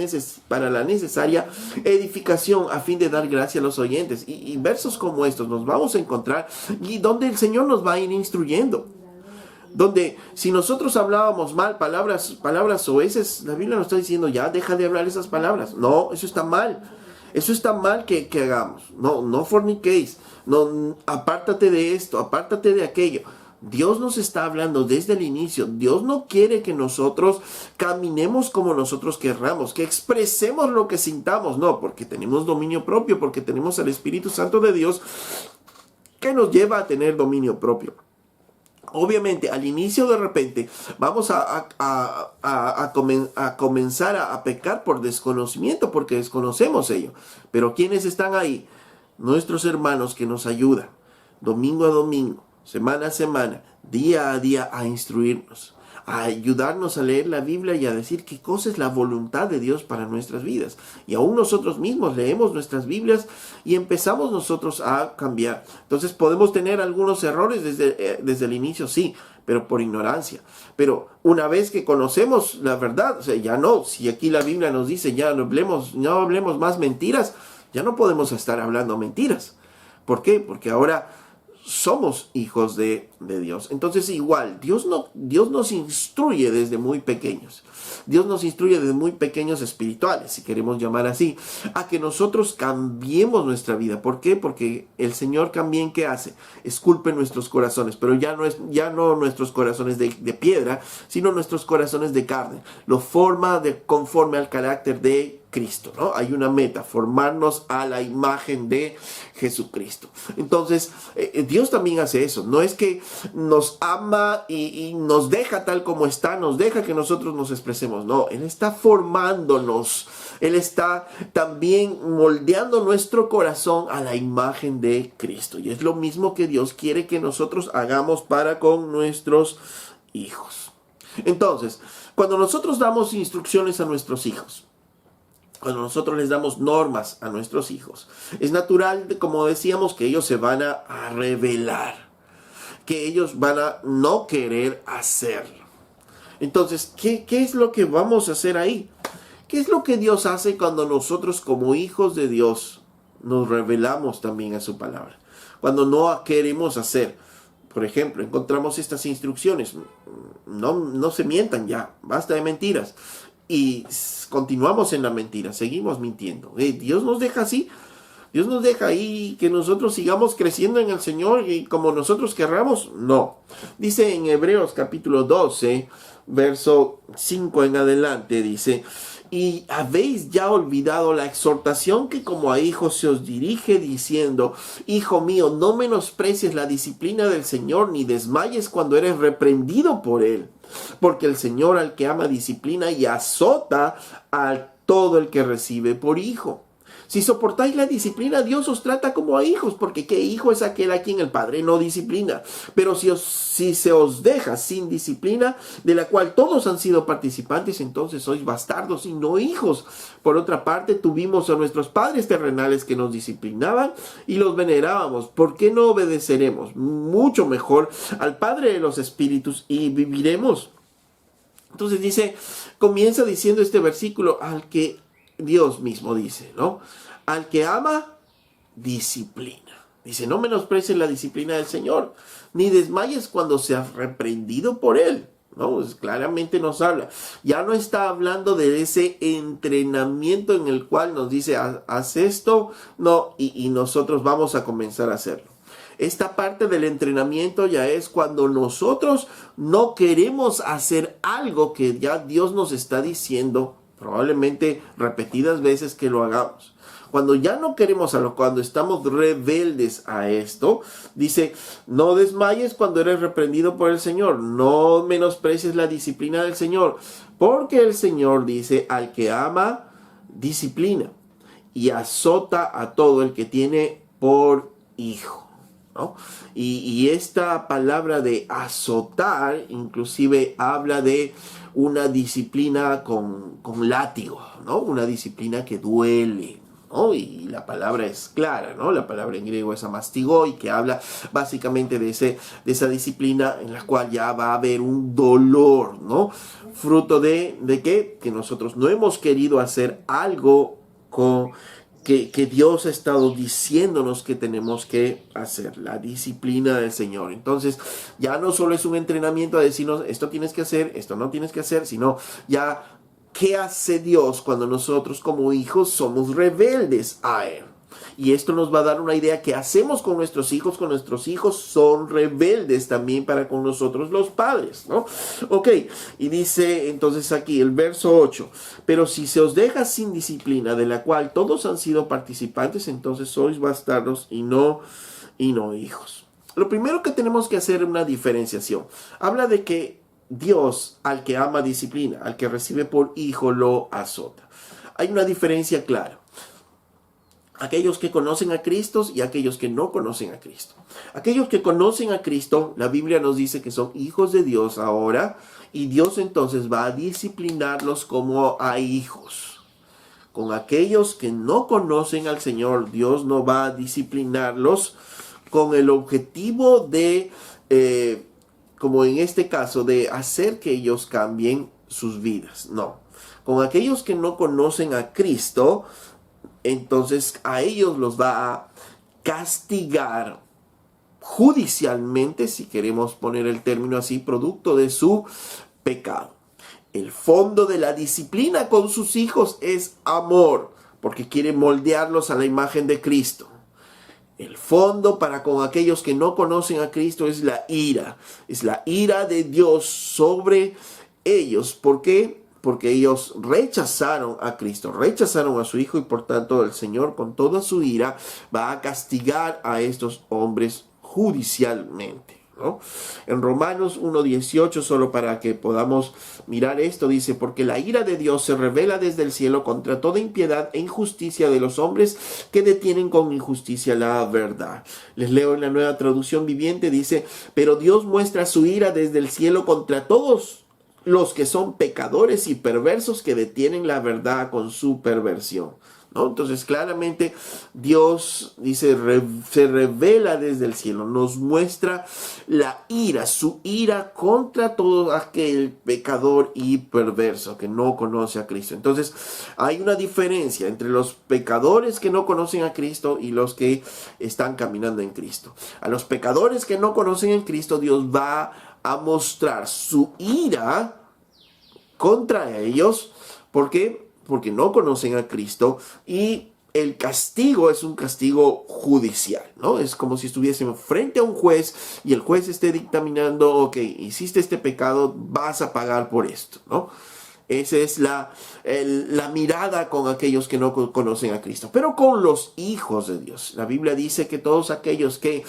para la necesaria edificación a fin de dar gracia a los oyentes. Y versos como estos nos vamos a encontrar y donde el Señor nos va a ir instruyendo. Donde si nosotros hablábamos mal palabras soeces, la Biblia nos está diciendo, ya deja de hablar esas palabras. No, eso está mal. Eso está mal que hagamos. No forniquéis. No, apártate de esto, apártate de aquello. Dios nos está hablando desde el inicio. Dios no quiere que nosotros caminemos como nosotros querramos, que expresemos lo que sintamos. No, porque tenemos dominio propio, porque tenemos al Espíritu Santo de Dios que nos lleva a tener dominio propio. Obviamente, al inicio de repente vamos a comenzar a pecar por desconocimiento, porque desconocemos ello. Pero ¿quiénes están ahí? Nuestros hermanos que nos ayudan, domingo a domingo, semana a semana, día a día, a instruirnos, a ayudarnos a leer la Biblia y a decir qué cosa es la voluntad de Dios para nuestras vidas. Y aún nosotros mismos leemos nuestras Biblias y empezamos nosotros a cambiar. Entonces podemos tener algunos errores desde el inicio, sí, pero por ignorancia. Pero una vez que conocemos la verdad, o sea, ya no, si aquí la Biblia nos dice ya no hablemos más mentiras, ya no podemos estar hablando mentiras. ¿Por qué? Porque ahora somos hijos de Dios. Entonces igual, Dios nos instruye desde muy pequeños. Dios nos instruye desde muy pequeños espirituales, si queremos llamar así, a que nosotros cambiemos nuestra vida. ¿Por qué? Porque el Señor también, ¿qué hace? Esculpe nuestros corazones, pero ya no nuestros corazones de piedra, sino nuestros corazones de carne. Lo forma conforme al carácter de Cristo, ¿no? Hay una meta, formarnos a la imagen de Jesucristo. Entonces, Dios también hace eso. No es que nos ama y nos deja tal como está, nos deja que nosotros nos expresemos. No, Él está formándonos. Él está también moldeando nuestro corazón a la imagen de Cristo. Y es lo mismo que Dios quiere que nosotros hagamos para con nuestros hijos. Entonces, cuando nosotros damos instrucciones a nuestros hijos, cuando nosotros les damos normas a nuestros hijos, es natural, como decíamos, que ellos se van a rebelar, que ellos van a no querer hacerlo. Entonces, ¿qué es lo que vamos a hacer ahí? ¿Qué es lo que Dios hace cuando nosotros como hijos de Dios nos rebelamos también a su palabra? Cuando no queremos hacer. Por ejemplo, encontramos estas instrucciones. No se mientan ya, basta de mentiras. Y continuamos en la mentira, seguimos mintiendo. Dios nos deja así. Dios nos deja ahí que nosotros sigamos creciendo en el Señor y como nosotros querramos. No. Dice en Hebreos capítulo 12, verso 5 en adelante, dice: y habéis ya olvidado la exhortación que como a hijos se os dirige, diciendo: hijo mío, no menosprecies la disciplina del Señor, ni desmayes cuando eres reprendido por Él. Porque el Señor al que ama disciplina y azota al todo el que recibe por hijo. Si soportáis la disciplina, Dios os trata como a hijos, porque ¿qué hijo es aquel a quien el Padre no disciplina? Pero si se os deja sin disciplina, de la cual todos han sido participantes, entonces sois bastardos y no hijos. Por otra parte, tuvimos a nuestros padres terrenales que nos disciplinaban y los venerábamos. ¿Por qué no obedeceremos mucho mejor al Padre de los Espíritus y viviremos? Entonces comienza diciendo este versículo, al que Dios mismo dice, ¿no? Al que ama, disciplina. Dice, no menosprecies la disciplina del Señor, ni desmayes cuando seas reprendido por Él. ¿No? Pues claramente nos habla. Ya no está hablando de ese entrenamiento en el cual nos dice, haz esto, no, y nosotros vamos a comenzar a hacerlo. Esta parte del entrenamiento ya es cuando nosotros no queremos hacer algo que ya Dios nos está diciendo, probablemente repetidas veces, que lo hagamos. Cuando ya no queremos hacerlo, cuando estamos rebeldes a esto, dice, no desmayes cuando eres reprendido por el Señor, no menosprecies la disciplina del Señor, porque el Señor dice, al que ama, disciplina, y azota a todo el que tiene por hijo. ¿No? Y esta palabra de azotar inclusive habla de una disciplina con látigo, ¿no? Una disciplina que duele, ¿no? Y la palabra es clara, ¿no? La palabra en griego es amastigoi, que habla básicamente de esa disciplina en la cual ya va a haber un dolor, ¿no? Fruto ¿de qué? Que nosotros no hemos querido hacer algo que Dios ha estado diciéndonos que tenemos que hacer, la disciplina del Señor. Entonces, ya no solo es un entrenamiento a decirnos, esto tienes que hacer, esto no tienes que hacer, sino ya, ¿qué hace Dios cuando nosotros como hijos somos rebeldes a Él? Y esto nos va a dar una idea que hacemos con nuestros hijos. Con nuestros hijos son rebeldes también para con nosotros los padres, ¿no? Ok, y dice entonces aquí el verso 8, pero si se os deja sin disciplina, de la cual todos han sido participantes, entonces sois bastardos y no hijos. Lo primero que tenemos que hacer es una diferenciación. Habla de que Dios al que ama disciplina, al que recibe por hijo lo azota. Hay una diferencia clara. Aquellos que conocen a Cristo y aquellos que no conocen a Cristo. Aquellos que conocen a Cristo, la Biblia nos dice que son hijos de Dios ahora, y Dios entonces va a disciplinarlos como a hijos. Con aquellos que no conocen al Señor, Dios no va a disciplinarlos con el objetivo de, como en este caso, de hacer que ellos cambien sus vidas. No. Con aquellos que no conocen a Cristo, entonces a ellos los va a castigar judicialmente, si queremos poner el término así, producto de su pecado. El fondo de la disciplina con sus hijos es amor, porque quiere moldearlos a la imagen de Cristo. El fondo para con aquellos que no conocen a Cristo es la ira de Dios sobre ellos. ¿Por qué? Porque ellos rechazaron a Cristo, rechazaron a su Hijo, y por tanto el Señor con toda su ira va a castigar a estos hombres judicialmente, ¿no? En Romanos 1:18, solo para que podamos mirar esto, dice, porque la ira de Dios se revela desde el cielo contra toda impiedad e injusticia de los hombres que detienen con injusticia la verdad. Les leo en la Nueva Traducción Viviente, dice, pero Dios muestra su ira desde el cielo contra todos los que son pecadores y perversos que detienen la verdad con su perversión, ¿no? Entonces claramente Dios dice, se revela desde el cielo, nos muestra la ira, su ira contra todo aquel pecador y perverso que no conoce a Cristo. Entonces hay una diferencia entre los pecadores que no conocen a Cristo y los que están caminando en Cristo. A los pecadores que no conocen en Cristo, Dios va a mostrar su ira contra ellos. ¿Por qué? Porque no conocen a Cristo, y el castigo es un castigo judicial, ¿no? Es como si estuviésemos frente a un juez y el juez esté dictaminando, ok, hiciste este pecado, vas a pagar por esto, ¿no? Esa es la mirada con aquellos que no conocen a Cristo. Pero con los hijos de Dios, la Biblia dice que todos aquellos que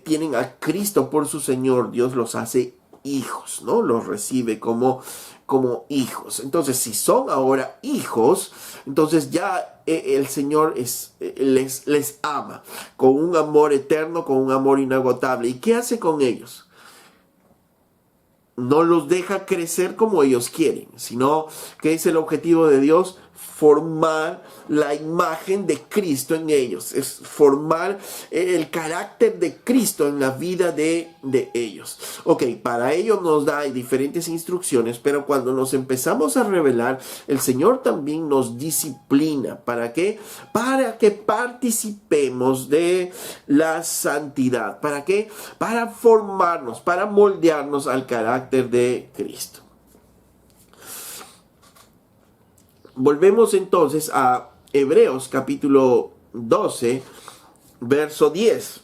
tienen a Cristo por su Señor, Dios los hace hijos, ¿no? Los recibe como como hijos. Entonces, si son ahora hijos, entonces ya el Señor les ama con un amor eterno, con un amor inagotable. ¿Y qué hace con ellos? No los deja crecer como ellos quieren, sino que es el objetivo de Dios, formar la imagen de Cristo en ellos, es formar el carácter de Cristo en la vida de ellos. Ok, para ello nos da diferentes instrucciones, pero cuando nos empezamos a revelar, el Señor también nos disciplina. ¿Para qué? Para que participemos de la santidad. ¿Para qué? Para formarnos, para moldearnos al carácter de Cristo. Volvemos entonces a Hebreos capítulo 12, verso 10.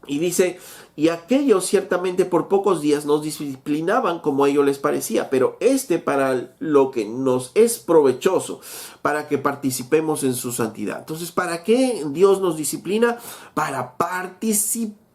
Y dice, y aquellos ciertamente por pocos días nos disciplinaban como a ellos les parecía, pero para lo que nos es provechoso, para que participemos en su santidad. Entonces, ¿para qué Dios nos disciplina? Para participar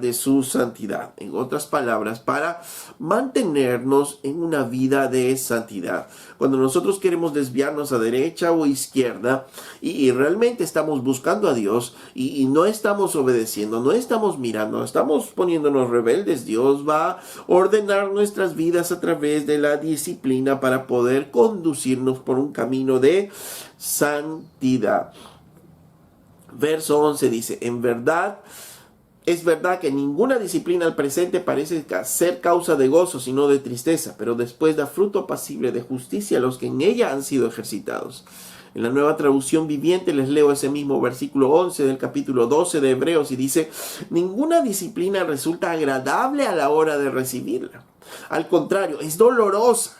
de su santidad. En otras palabras, para mantenernos en una vida de santidad. Cuando nosotros queremos desviarnos a derecha o izquierda y realmente estamos buscando a Dios y no estamos obedeciendo, no estamos mirando, estamos poniéndonos rebeldes, Dios va a ordenar nuestras vidas a través de la disciplina para poder conducirnos por un camino de santidad. Verso 11 dice, es verdad que ninguna disciplina al presente parece ser causa de gozo, sino de tristeza, pero después da fruto apacible de justicia a los que en ella han sido ejercitados. En la Nueva Traducción Viviente les leo ese mismo versículo 11 del capítulo 12 de Hebreos y dice, ninguna disciplina resulta agradable a la hora de recibirla. Al contrario, es dolorosa,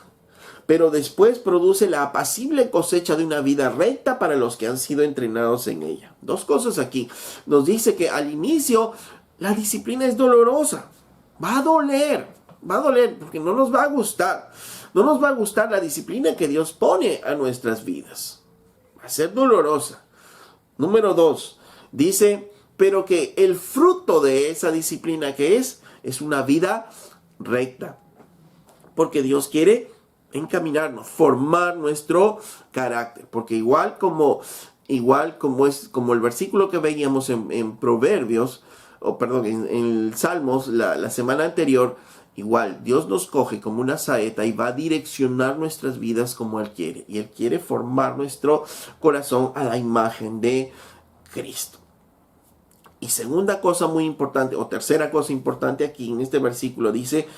pero después produce la apacible cosecha de una vida recta para los que han sido entrenados en ella. Dos cosas aquí. Nos dice que al inicio la disciplina es dolorosa. Va a doler porque no nos va a gustar. No nos va a gustar la disciplina que Dios pone a nuestras vidas. Va a ser dolorosa. Número 2, dice, pero que el fruto de esa disciplina que es una vida recta. Porque Dios quiere encaminarnos, formar nuestro carácter, porque igual como el versículo que veíamos en Proverbios, en Salmos la semana anterior, igual Dios nos coge como una saeta y va a direccionar nuestras vidas como Él quiere, y Él quiere formar nuestro corazón a la imagen de Cristo. Y segunda cosa muy importante, o tercera cosa importante aquí en este versículo, dice,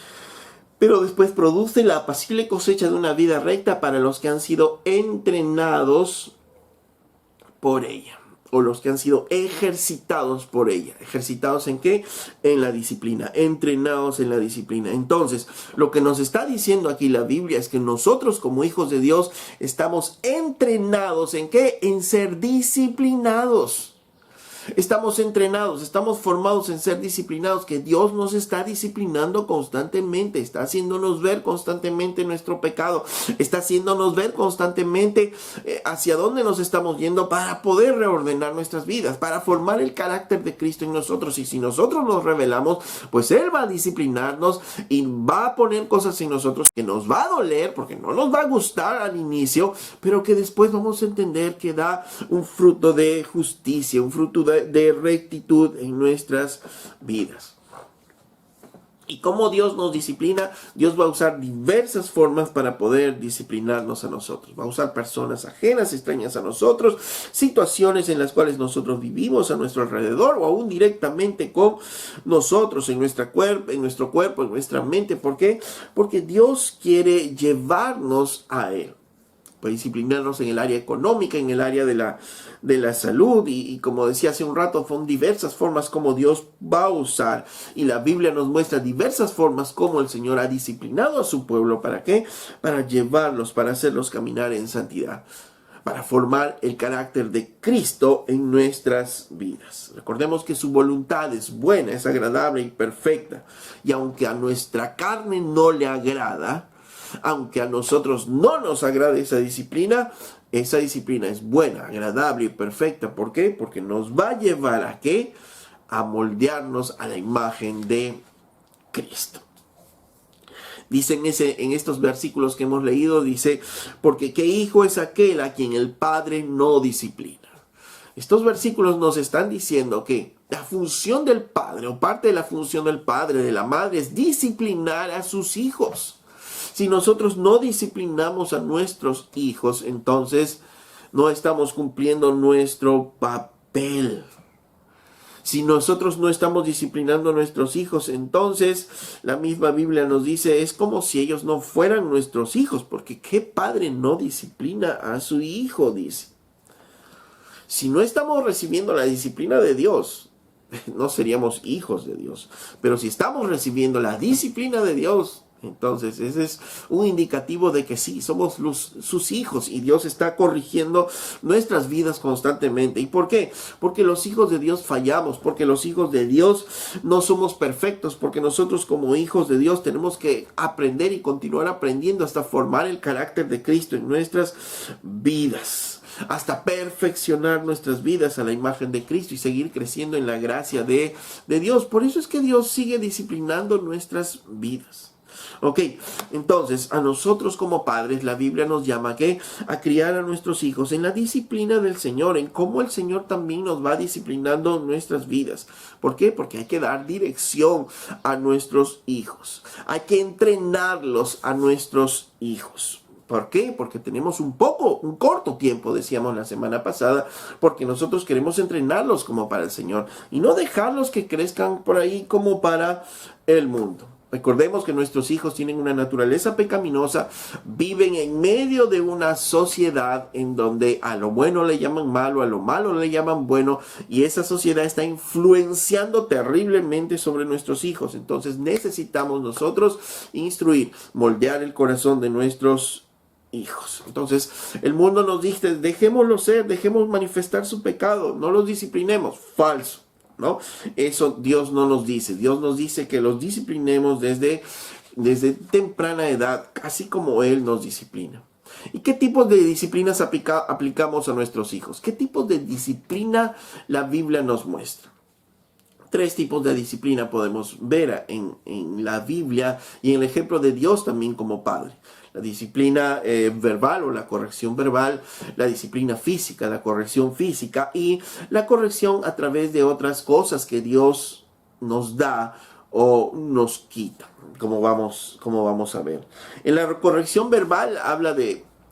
pero después produce la apacible cosecha de una vida recta para los que han sido entrenados por ella, o los que han sido ejercitados por ella. ¿Ejercitados en qué? En la disciplina, entrenados en la disciplina. Entonces, lo que nos está diciendo aquí la Biblia es que nosotros como hijos de Dios estamos entrenados ¿en qué? En ser disciplinados. Estamos entrenados, estamos formados en ser disciplinados, que Dios nos está disciplinando constantemente, está haciéndonos ver constantemente nuestro pecado, está haciéndonos ver constantemente hacia dónde nos estamos yendo para poder reordenar nuestras vidas, para formar el carácter de Cristo en nosotros. Y si nosotros nos rebelamos, pues Él va a disciplinarnos y va a poner cosas en nosotros que nos va a doler, porque no nos va a gustar al inicio, pero que después vamos a entender que da un fruto de justicia, un fruto de rectitud en nuestras vidas. Y como Dios nos disciplina, Dios va a usar diversas formas para poder disciplinarnos a nosotros. Va a usar personas ajenas, extrañas a nosotros, situaciones en las cuales nosotros vivimos a nuestro alrededor o aún directamente con nosotros, en nuestro cuerpo, en nuestra mente. ¿Por qué? Porque Dios quiere llevarnos a Él. Puede disciplinarnos en el área económica, en el área de la salud y como decía hace un rato, son diversas formas como Dios va a usar, y la Biblia nos muestra diversas formas como el Señor ha disciplinado a su pueblo. ¿Para qué? Para llevarlos, para hacerlos caminar en santidad, para formar el carácter de Cristo en nuestras vidas. Recordemos que su voluntad es buena, es agradable y perfecta, y aunque a nuestra carne no le agrada, aunque a nosotros no nos agrade esa disciplina es buena, agradable y perfecta. ¿Por qué? Porque nos va a llevar ¿a qué? A moldearnos a la imagen de Cristo. Dice en estos versículos que hemos leído, dice, porque ¿qué hijo es aquel a quien el padre no disciplina? Estos versículos nos están diciendo que la función del padre, o parte de la función del padre, de la madre, es disciplinar a sus hijos. Si nosotros no disciplinamos a nuestros hijos, entonces no estamos cumpliendo nuestro papel. Si nosotros no estamos disciplinando a nuestros hijos, entonces la misma Biblia nos dice, es como si ellos no fueran nuestros hijos, porque ¿qué padre no disciplina a su hijo? Dice. Si no estamos recibiendo la disciplina de Dios, no seríamos hijos de Dios. Pero si estamos recibiendo la disciplina de Dios, entonces ese es un indicativo de que sí, somos sus hijos y Dios está corrigiendo nuestras vidas constantemente. ¿Y por qué? Porque los hijos de Dios fallamos, porque los hijos de Dios no somos perfectos, porque nosotros como hijos de Dios tenemos que aprender y continuar aprendiendo hasta formar el carácter de Cristo en nuestras vidas, hasta perfeccionar nuestras vidas a la imagen de Cristo y seguir creciendo en la gracia de Dios. Por eso es que Dios sigue disciplinando nuestras vidas. Ok, entonces a nosotros como padres la Biblia nos llama a criar a nuestros hijos en la disciplina del Señor, en cómo el Señor también nos va disciplinando nuestras vidas. ¿Por qué? Porque hay que dar dirección a nuestros hijos, hay que entrenarlos a nuestros hijos. ¿Por qué? Porque tenemos un corto tiempo, decíamos la semana pasada, porque nosotros queremos entrenarlos como para el Señor y no dejarlos que crezcan por ahí como para el mundo. Recordemos que nuestros hijos tienen una naturaleza pecaminosa, viven en medio de una sociedad en donde a lo bueno le llaman malo, a lo malo le llaman bueno, y esa sociedad está influenciando terriblemente sobre nuestros hijos. Entonces necesitamos nosotros instruir, moldear el corazón de nuestros hijos. Entonces el mundo nos dice, dejémoslo ser, dejemos manifestar su pecado, no los disciplinemos. Falso, ¿no? Eso Dios no nos dice. Dios nos dice que los disciplinemos desde temprana edad, así como Él nos disciplina. ¿Y qué tipos de disciplinas aplicamos a nuestros hijos? ¿Qué tipos de disciplina la Biblia nos muestra? 3 tipos de disciplina podemos ver en la Biblia y en el ejemplo de Dios también como Padre. La disciplina verbal o la corrección verbal, la disciplina física, la corrección física y la corrección a través de otras cosas que Dios nos da o nos quita, como vamos a ver. En la corrección verbal habla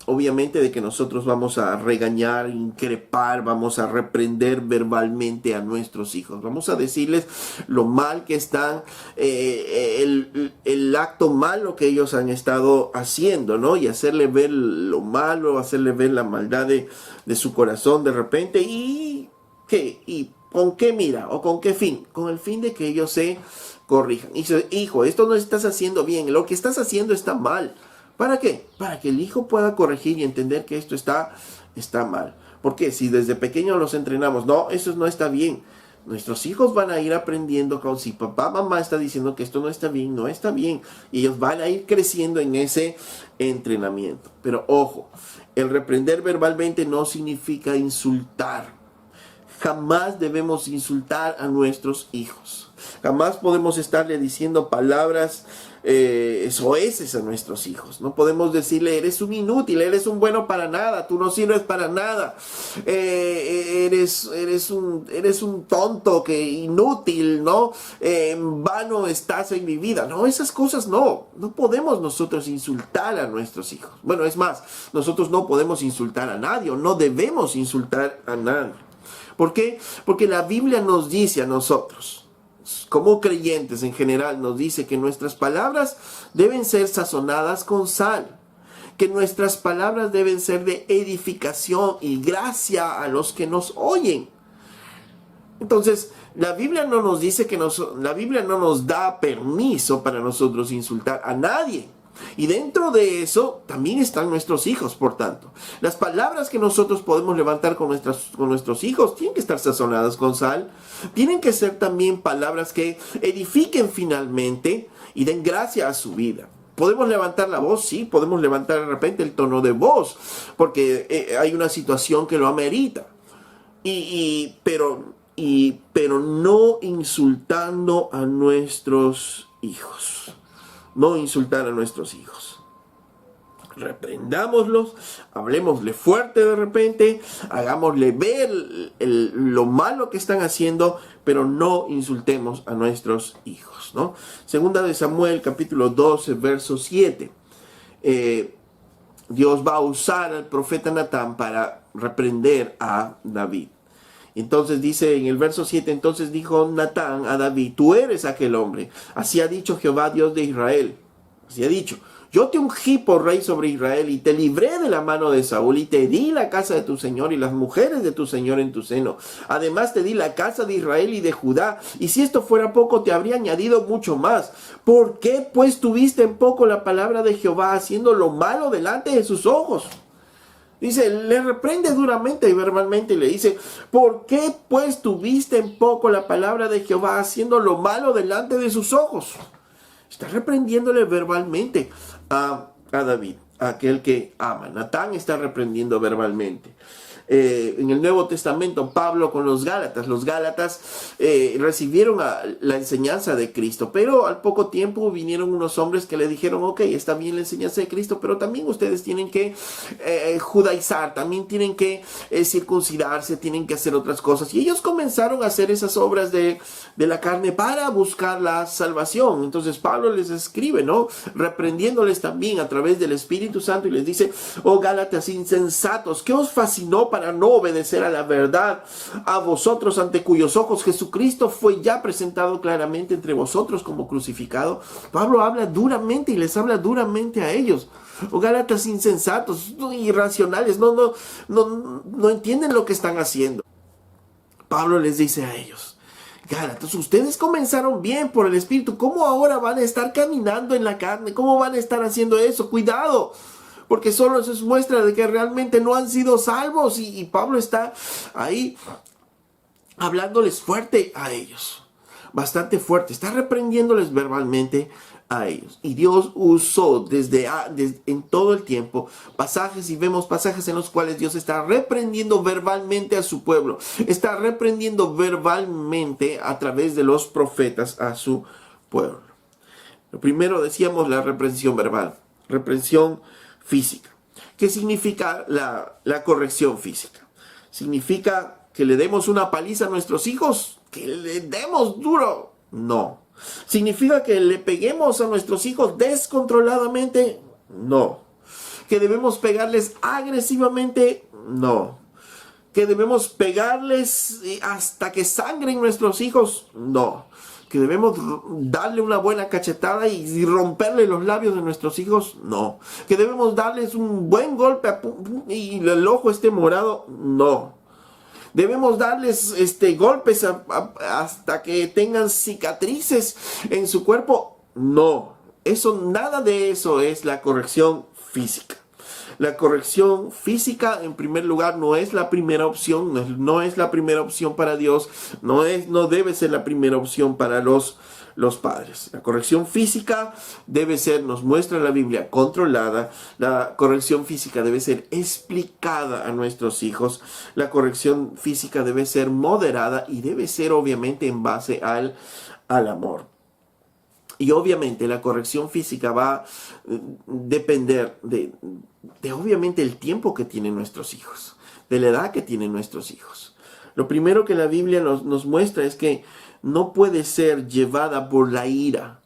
obviamente de que nosotros vamos a regañar, increpar, vamos a reprender verbalmente a nuestros hijos. Vamos a decirles lo mal que están, el acto malo que ellos han estado haciendo, ¿no? Y hacerle ver lo malo, hacerle ver la maldad de su corazón de repente. ¿Y qué? ¿Y con qué mira? ¿O con qué fin? Con el fin de que ellos se corrijan. Y dice, hijo, esto no estás haciendo bien, lo que estás haciendo está mal. ¿Para qué? Para que el hijo pueda corregir y entender que esto está mal. Porque si desde pequeños los entrenamos, no, eso no está bien. Nuestros hijos van a ir aprendiendo como si papá, mamá está diciendo que esto no está bien, no está bien. Y ellos van a ir creciendo en ese entrenamiento. Pero ojo, el reprender verbalmente no significa insultar. Jamás debemos insultar a nuestros hijos. Jamás podemos estarle diciendo palabras soeces a nuestros hijos. No podemos decirle, eres un inútil, eres un bueno para nada, tú no sirves para nada, eres un tonto, inútil, ¿no? En vano estás en mi vida. No, esas cosas no podemos nosotros insultar a nuestros hijos. Bueno, es más, nosotros no podemos insultar a nadie, o no debemos insultar a nadie. ¿Por qué? Porque la Biblia nos dice a nosotros, como creyentes en general, nos dice que nuestras palabras deben ser sazonadas con sal, que nuestras palabras deben ser de edificación y gracia a los que nos oyen. Entonces, la Biblia no nos dice la Biblia no nos da permiso para nosotros insultar a nadie. Y dentro de eso también están nuestros hijos, por tanto. Las palabras que nosotros podemos levantar con nuestros hijos tienen que estar sazonadas con sal. Tienen que ser también palabras que edifiquen finalmente y den gracia a su vida. ¿Podemos levantar la voz? Sí, podemos levantar de repente el tono de voz, porque hay una situación que lo amerita. Pero no insultando a nuestros hijos. no insultar a nuestros hijos. Reprendámoslos, hablemosle fuerte de repente, hagámosle ver lo malo que están haciendo, pero no insultemos a nuestros hijos, ¿no? Segunda de Samuel, capítulo 12, verso 7. Dios va a usar al profeta Natán para reprender a David. Entonces dice en el verso 7, entonces dijo Natán a David, tú eres aquel hombre. Así ha dicho Jehová, Dios de Israel. Así ha dicho, yo te ungí por rey sobre Israel y te libré de la mano de Saúl y te di la casa de tu señor y las mujeres de tu señor en tu seno. Además te di la casa de Israel y de Judá. Y si esto fuera poco, te habría añadido mucho más. ¿Por qué pues tuviste en poco la palabra de Jehová, haciendo lo malo delante de sus ojos? Dice, le reprende duramente y verbalmente y le dice, ¿por qué pues tuviste en poco la palabra de Jehová, haciendo lo malo delante de sus ojos? Está reprendiéndole verbalmente a David, a aquel que ama. Natán está reprendiendo verbalmente. En el Nuevo Testamento, Pablo con los Gálatas recibieron la enseñanza de Cristo, pero al poco tiempo vinieron unos hombres que le dijeron, ok, está bien la enseñanza de Cristo, pero también ustedes tienen que judaizar, también tienen que circuncidarse, tienen que hacer otras cosas. Y ellos comenzaron a hacer esas obras de la carne para buscar la salvación. Entonces Pablo les escribe, ¿no? Reprendiéndoles también a través del Espíritu Santo y les dice, oh Gálatas insensatos, ¿qué os fascinó para no obedecer a la verdad, a vosotros ante cuyos ojos Jesucristo fue ya presentado claramente entre vosotros como crucificado? Pablo habla duramente y les habla duramente a ellos. O Gálatas insensatos, irracionales, no entienden lo que están haciendo. Pablo les dice a ellos, Gálatas, ustedes comenzaron bien por el Espíritu, ¿cómo ahora van a estar caminando en la carne? ¿Cómo van a estar haciendo eso? ¡Cuidado! Porque solo eso es muestra de que realmente no han sido salvos. Y Pablo está ahí hablándoles fuerte a ellos. Bastante fuerte. Está reprendiéndoles verbalmente a ellos. Y Dios usó desde en todo el tiempo pasajes, y vemos pasajes en los cuales Dios está reprendiendo verbalmente a su pueblo. Está reprendiendo verbalmente a través de los profetas a su pueblo. Lo primero decíamos, la reprensión verbal. Reprensión física. ¿Qué significa la corrección física? ¿Significa que le demos una paliza a nuestros hijos? ¿Que le demos duro? No. ¿Significa que le peguemos a nuestros hijos descontroladamente? No. ¿Que debemos pegarles agresivamente? No. ¿Que debemos pegarles hasta que sangren nuestros hijos? No. ¿Que debemos darle una buena cachetada y romperle los labios de nuestros hijos? No. ¿Que debemos darles un buen golpe y el ojo esté morado? No. ¿Debemos darles golpes hasta que tengan cicatrices en su cuerpo? No. Nada de eso es la corrección física. La corrección física, en primer lugar, no es la primera opción, no es la primera opción para Dios, no debe ser la primera opción para los padres. La corrección física debe ser, nos muestra la Biblia, controlada. La corrección física debe ser explicada a nuestros hijos. La corrección física debe ser moderada y debe ser obviamente en base al amor. Y obviamente la corrección física va a depender de obviamente el tiempo que tienen nuestros hijos, de la edad que tienen nuestros hijos. Lo primero que la Biblia nos muestra es que no puede ser llevada por la ira.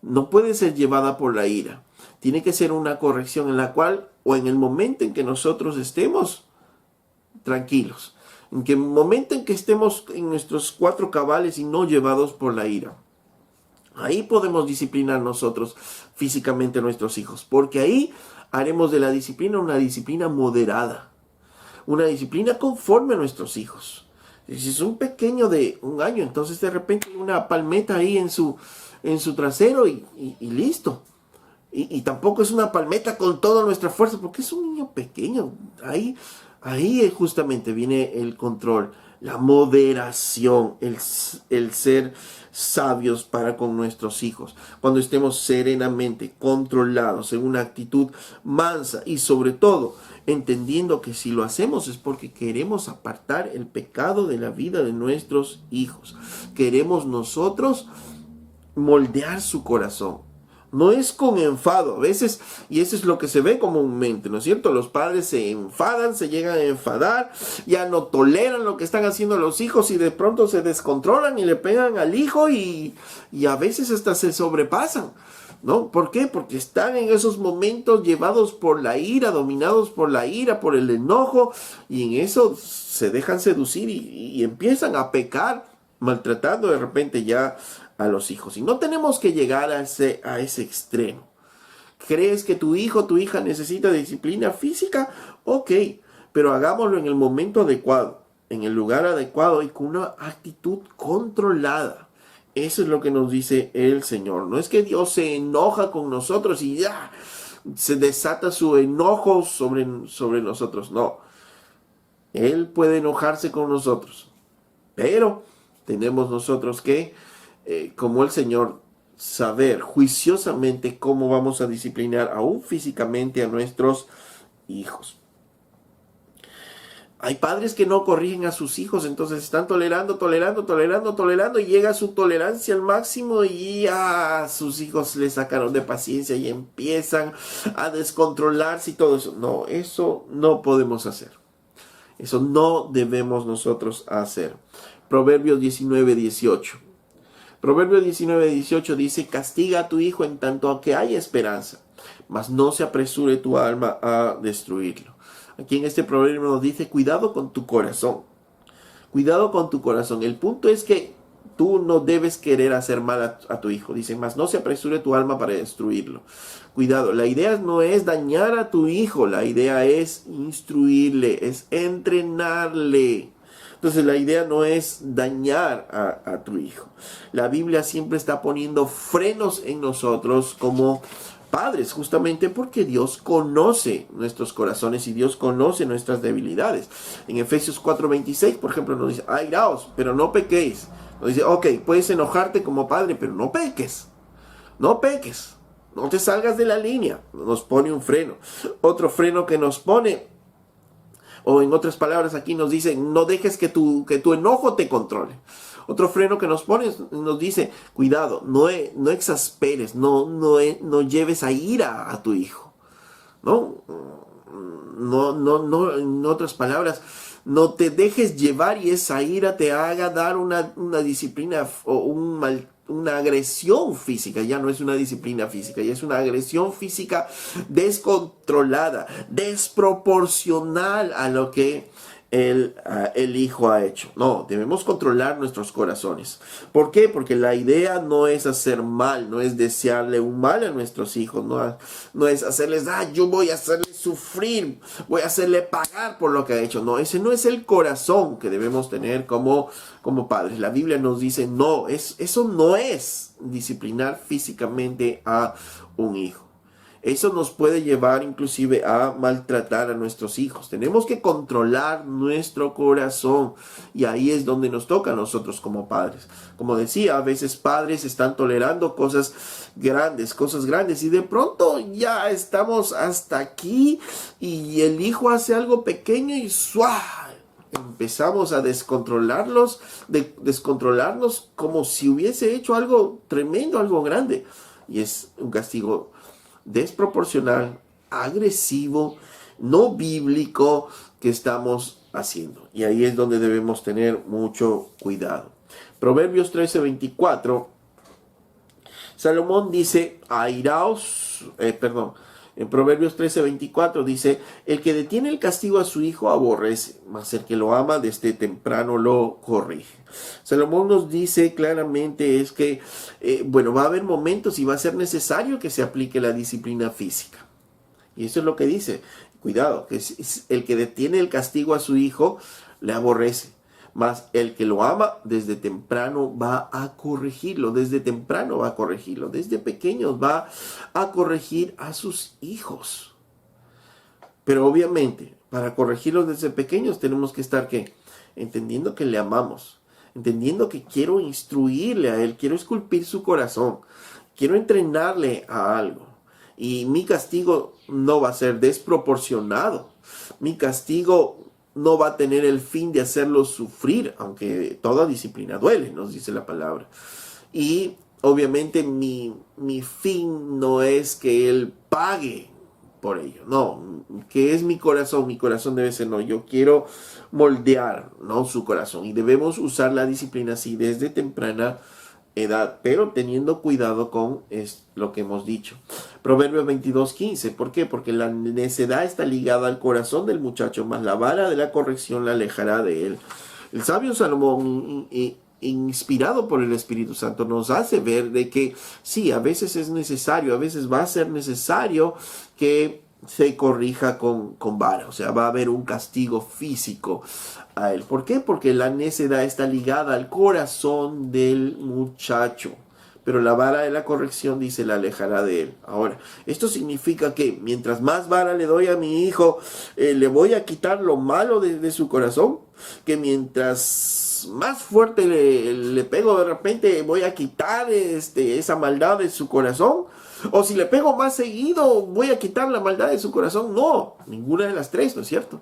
No puede ser llevada por la ira. Tiene que ser una corrección en la cual, o en el momento en que nosotros estemos tranquilos, en el momento en que estemos en nuestros 4 cabales y no llevados por la ira. Ahí podemos disciplinar nosotros físicamente a nuestros hijos, porque ahí haremos de la disciplina una disciplina moderada, una disciplina conforme a nuestros hijos. Si es un pequeño de 1 año, entonces de repente una palmeta ahí en su trasero y listo. Y tampoco es una palmeta con toda nuestra fuerza, porque es un niño pequeño. Ahí justamente viene el control, la moderación, el ser sabios para con nuestros hijos. Cuando estemos serenamente controlados en una actitud mansa y sobre todo entendiendo que si lo hacemos es porque queremos apartar el pecado de la vida de nuestros hijos. Queremos nosotros moldear su corazón. No es con enfado, a veces, y eso es lo que se ve comúnmente, ¿no es cierto? Los padres se enfadan, se llegan a enfadar, ya no toleran lo que están haciendo los hijos y de pronto se descontrolan y le pegan al hijo y a veces hasta se sobrepasan, ¿no? ¿Por qué? Porque están en esos momentos llevados por la ira, dominados por la ira, por el enojo, y en eso se dejan seducir y empiezan a pecar, maltratando de repente ya a los hijos. Y no tenemos que llegar a ese extremo. ¿Crees que tu hijo o tu hija necesita disciplina física? Ok, pero hagámoslo en el momento adecuado, en el lugar adecuado y con una actitud controlada. Eso es lo que nos dice el Señor. No es que Dios se enoja con nosotros y ya se desata su enojo sobre nosotros. No, Él puede enojarse con nosotros, pero tenemos nosotros que, como el Señor, saber juiciosamente cómo vamos a disciplinar aún físicamente a nuestros hijos. Hay padres que no corrigen a sus hijos, entonces están tolerando y llega su tolerancia al máximo y a sus hijos le sacaron de paciencia y empiezan a descontrolarse y todo eso. No, eso no podemos hacer. Eso no debemos nosotros hacer. Proverbios 19:18. Proverbios 19:18 dice: castiga a tu hijo en tanto que hay esperanza, mas no se apresure tu alma a destruirlo. Aquí en este proverbio nos dice: cuidado con tu corazón. Cuidado con tu corazón. El punto es que tú no debes querer hacer mal a tu hijo. Dice: mas no se apresure tu alma para destruirlo. Cuidado, la idea no es dañar a tu hijo, la idea es instruirle, es entrenarle. Entonces la idea no es dañar a tu hijo. La Biblia siempre está poniendo frenos en nosotros como padres, justamente porque Dios conoce nuestros corazones y Dios conoce nuestras debilidades. En Efesios 4:26, por ejemplo, nos dice: airaos, pero no pequéis. Nos dice: ok, puedes enojarte como padre, pero no peques. No peques. No te salgas de la línea. Nos pone un freno. Otro freno que nos pone, o en otras palabras aquí nos dice: no dejes que tu enojo te controle. Otro freno que nos pone nos dice: cuidado, no exasperes, no lleves a ira a tu hijo. No, en otras palabras, no te dejes llevar y esa ira te haga dar una disciplina o una agresión física. Ya no es una disciplina física, ya es una agresión física descontrolada, desproporcional a lo que el hijo ha hecho. No, debemos controlar nuestros corazones. ¿Por qué? Porque la idea no es hacer mal, no es desearle un mal a nuestros hijos, no es hacerles: yo voy a hacerle sufrir, voy a hacerle pagar por lo que ha hecho. No, ese no es el corazón que debemos tener como padres. La Biblia nos dice: no, eso no es disciplinar físicamente a un hijo. Eso nos puede llevar inclusive a maltratar a nuestros hijos. Tenemos que controlar nuestro corazón y ahí es donde nos toca a nosotros como padres. Como decía, a veces padres están tolerando cosas grandes y de pronto ya estamos hasta aquí y el hijo hace algo pequeño y ¡suah! Empezamos a descontrolarnos como si hubiese hecho algo tremendo, algo grande. Y es un castigo desproporcional, agresivo, no bíblico que estamos haciendo. Y ahí es donde debemos tener mucho cuidado. Proverbios 13:24, Salomón dice: en Proverbios 13:24 dice: el que detiene el castigo a su hijo aborrece, mas el que lo ama desde temprano lo corrige. Salomón nos dice claramente es que, va a haber momentos y va a ser necesario que se aplique la disciplina física. Y eso es lo que dice. Cuidado, que el que detiene el castigo a su hijo le aborrece, mas el que lo ama desde temprano va a corregirlo, desde pequeños va a corregir a sus hijos. Pero obviamente, para corregirlos desde pequeños tenemos que estar entendiendo que le amamos, entendiendo que quiero instruirle a él, quiero esculpir su corazón, quiero entrenarle a algo. Y mi castigo no va a ser desproporcionado. Mi castigo no va a tener el fin de hacerlo sufrir, aunque toda disciplina duele, nos dice la palabra. Y obviamente mi fin no es que él pague por ello, no, que es mi corazón debe ser, no, yo quiero moldear, ¿no?, su corazón, y debemos usar la disciplina así desde temprana edad, pero teniendo cuidado con lo que hemos dicho. Proverbios 22:15, ¿por qué? Porque la necedad está ligada al corazón del muchacho, mas la vara de la corrección la alejará de él. El sabio Salomón, inspirado por el Espíritu Santo, nos hace ver de que sí, a veces es necesario, a veces va a ser necesario que se corrija con vara, o sea, va a haber un castigo físico a él. ¿Por qué? Porque la necedad está ligada al corazón del muchacho, pero la vara de la corrección, dice, la alejará de él. Ahora, esto significa que mientras más vara le doy a mi hijo, le voy a quitar lo malo de su corazón, que mientras más fuerte le pego, de repente voy a quitar esa maldad de su corazón. O si le pego más seguido, voy a quitar la maldad de su corazón. No, ninguna de las tres, ¿no es cierto?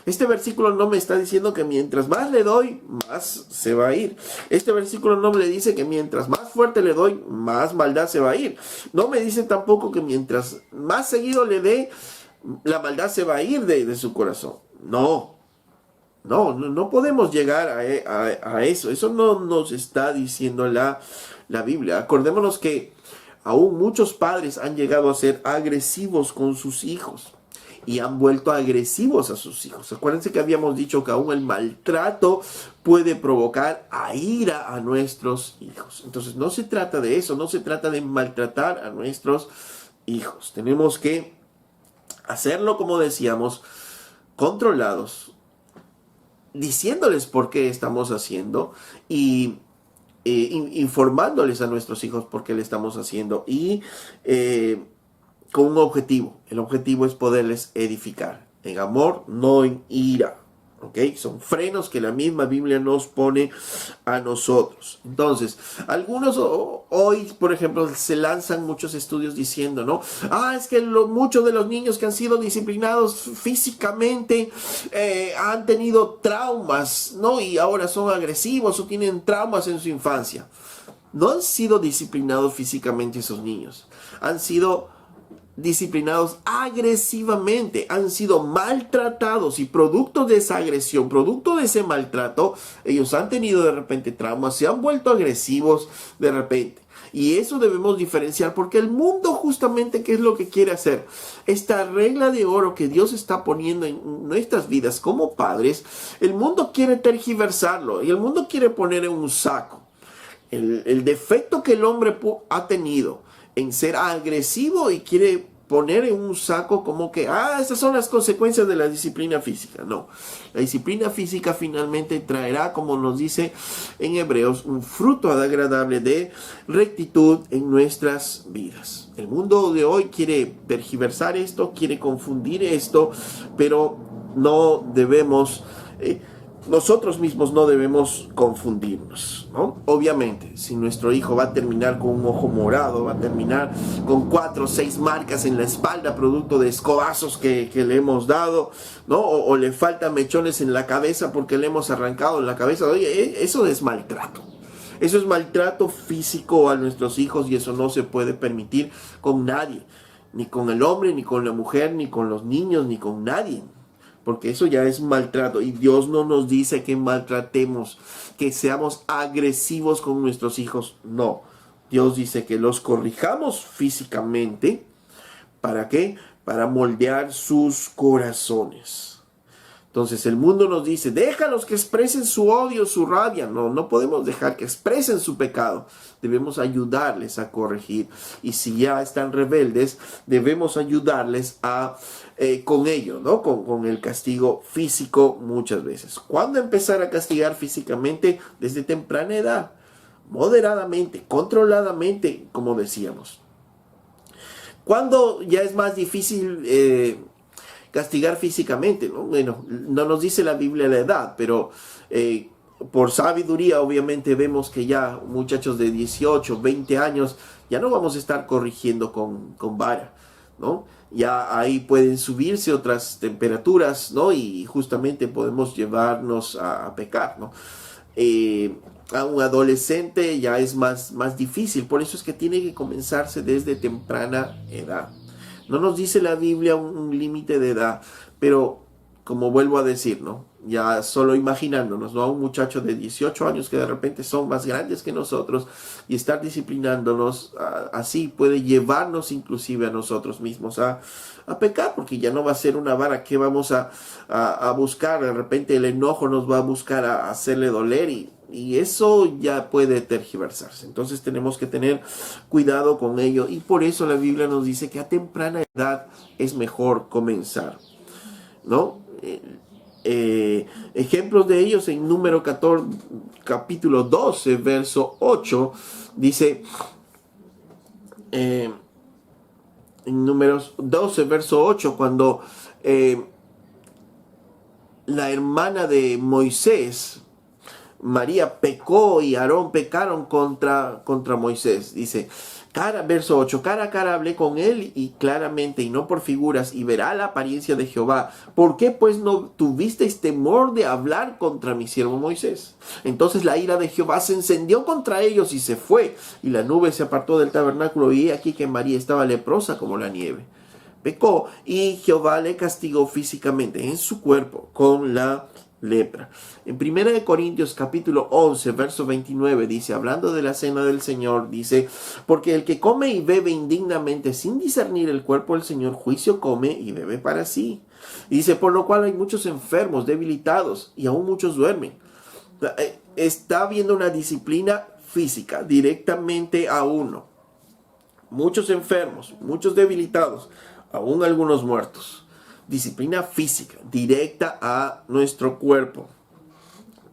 Este versículo no me está diciendo que mientras más le doy, más se va a ir. Este versículo no me dice que mientras más fuerte le doy, más maldad se va a ir. No me dice tampoco que mientras más seguido le dé, la maldad se va a ir de su corazón. No podemos llegar a eso. Eso no nos está diciendo la Biblia. Acordémonos que aún muchos padres han llegado a ser agresivos con sus hijos y han vuelto agresivos a sus hijos. Acuérdense que habíamos dicho que aún el maltrato puede provocar a ira a nuestros hijos. Entonces no se trata de eso, no se trata de maltratar a nuestros hijos. Tenemos que hacerlo, como decíamos, controlados, diciéndoles por qué estamos haciendo y informándoles a nuestros hijos por qué le estamos haciendo y con un objetivo. El objetivo es poderles edificar en amor, no en ira. ¿Ok? Son frenos que la misma Biblia nos pone a nosotros. Entonces, algunos hoy, por ejemplo, se lanzan muchos estudios diciendo, ¿no? Es que muchos de los niños que han sido disciplinados físicamente han tenido traumas, ¿no? Y ahora son agresivos o tienen traumas en su infancia. No han sido disciplinados físicamente esos niños. Han sido disciplinados agresivamente, han sido maltratados y producto de esa agresión, producto de ese maltrato, ellos han tenido de repente traumas, se han vuelto agresivos de repente. Y eso debemos diferenciar porque el mundo justamente, ¿qué es lo que quiere hacer? Esta regla de oro que Dios está poniendo en nuestras vidas como padres, el mundo quiere tergiversarlo y el mundo quiere poner en un saco el defecto que el hombre ha tenido en ser agresivo y quiere poner en un saco como que, esas son las consecuencias de la disciplina física. No, la disciplina física finalmente traerá, como nos dice en Hebreos, un fruto agradable de rectitud en nuestras vidas. El mundo de hoy quiere tergiversar esto, quiere confundir esto, pero no debemos... nosotros mismos no debemos confundirnos, ¿no? Obviamente, si nuestro hijo va a terminar con un ojo morado, va a terminar con 4 o 6 marcas en la espalda producto de escobazos que le hemos dado, ¿no? O le faltan mechones en la cabeza porque le hemos arrancado en la cabeza. Oye, eso es maltrato. Eso es maltrato físico a nuestros hijos y eso no se puede permitir con nadie. Ni con el hombre, ni con la mujer, ni con los niños, ni con nadie. Porque eso ya es maltrato y Dios no nos dice que maltratemos, que seamos agresivos con nuestros hijos. No, Dios dice que los corrijamos físicamente. ¿Para qué? Para moldear sus corazones. Entonces el mundo nos dice, déjalos que expresen su odio, su rabia. No podemos dejar que expresen su pecado. Debemos ayudarles a corregir. Y si ya están rebeldes, debemos ayudarles con ello, ¿no? Con el castigo físico muchas veces. ¿Cuándo empezar a castigar físicamente? Desde temprana edad. Moderadamente, controladamente, como decíamos. ¿Cuándo ya es más difícil castigar físicamente? ¿No? Bueno, no nos dice la Biblia la edad, pero por sabiduría obviamente vemos que ya muchachos de 18, 20 años ya no vamos a estar corrigiendo con vara, ¿no? Ya ahí pueden subirse otras temperaturas, ¿no? Y justamente podemos llevarnos a pecar, ¿no? a un adolescente ya es más difícil. Por eso es que tiene que comenzarse desde temprana edad. No nos dice la Biblia un límite de edad, pero como vuelvo a decir, ¿no? Ya solo imaginándonos, ¿no? A un muchacho de 18 años que de repente son más grandes que nosotros y estar disciplinándonos así puede llevarnos inclusive a nosotros mismos a pecar, porque ya no va a ser una vara que vamos a buscar. De repente el enojo nos va a buscar a hacerle doler y eso ya puede tergiversarse. Entonces tenemos que tener cuidado con ello y por eso la Biblia nos dice que a temprana edad es mejor comenzar, ¿no? Ejemplos de ellos en número 14, capítulo 12, verso 8, dice, en números 12, verso 8, cuando la hermana de Moisés, María, pecó y Aarón pecaron contra Moisés. Dice, verso 8, cara a cara hablé con él y claramente y no por figuras y verá la apariencia de Jehová. ¿Por qué pues no tuvisteis temor de hablar contra mi siervo Moisés? Entonces la ira de Jehová se encendió contra ellos y se fue. Y la nube se apartó del tabernáculo y aquí que María estaba leprosa como la nieve. Pecó y Jehová le castigó físicamente en su cuerpo con la lepra. En 1 Corintios capítulo 11 verso 29 dice, hablando de la cena del Señor, dice, porque el que come y bebe indignamente sin discernir el cuerpo del Señor, juicio come y bebe para sí. Y dice, por lo cual hay muchos enfermos, debilitados y aún muchos duermen. Está habiendo una disciplina física directamente a uno. Muchos enfermos, muchos debilitados, aún algunos muertos. Disciplina física, directa a nuestro cuerpo.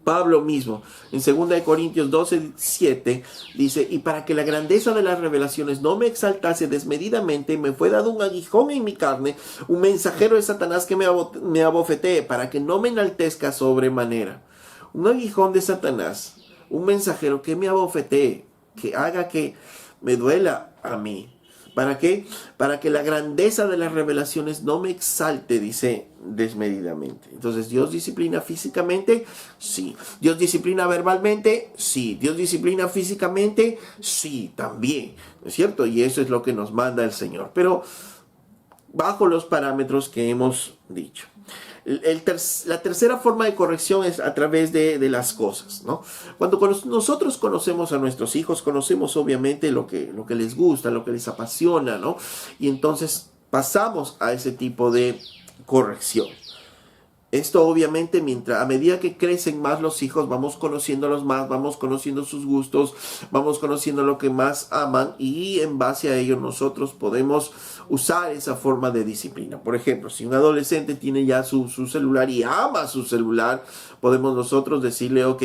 Pablo mismo, en 2 Corintios 12, 7, dice, y para que la grandeza de las revelaciones no me exaltase desmedidamente, me fue dado un aguijón en mi carne, un mensajero de Satanás que me abofetee, para que no me enaltezca sobremanera. Un aguijón de Satanás, un mensajero que me abofetee, que haga que me duela a mí. ¿Para qué? Para que la grandeza de las revelaciones no me exalte, dice, desmedidamente. Entonces, ¿Dios disciplina físicamente? Sí. ¿Dios disciplina verbalmente? Sí. ¿Dios disciplina físicamente? Sí, también. ¿No es cierto? Y eso es lo que nos manda el Señor. Pero bajo los parámetros que hemos dicho. La tercera forma de corrección es a través de las cosas, ¿no? Cuando nosotros conocemos a nuestros hijos, conocemos obviamente lo que les gusta, lo que les apasiona, ¿no? Y entonces pasamos a ese tipo de corrección. Esto obviamente a medida que crecen más los hijos, vamos conociéndolos más, vamos conociendo sus gustos, vamos conociendo lo que más aman y en base a ello nosotros podemos usar esa forma de disciplina. Por ejemplo, si un adolescente tiene ya su celular y ama su celular, podemos nosotros decirle, ok,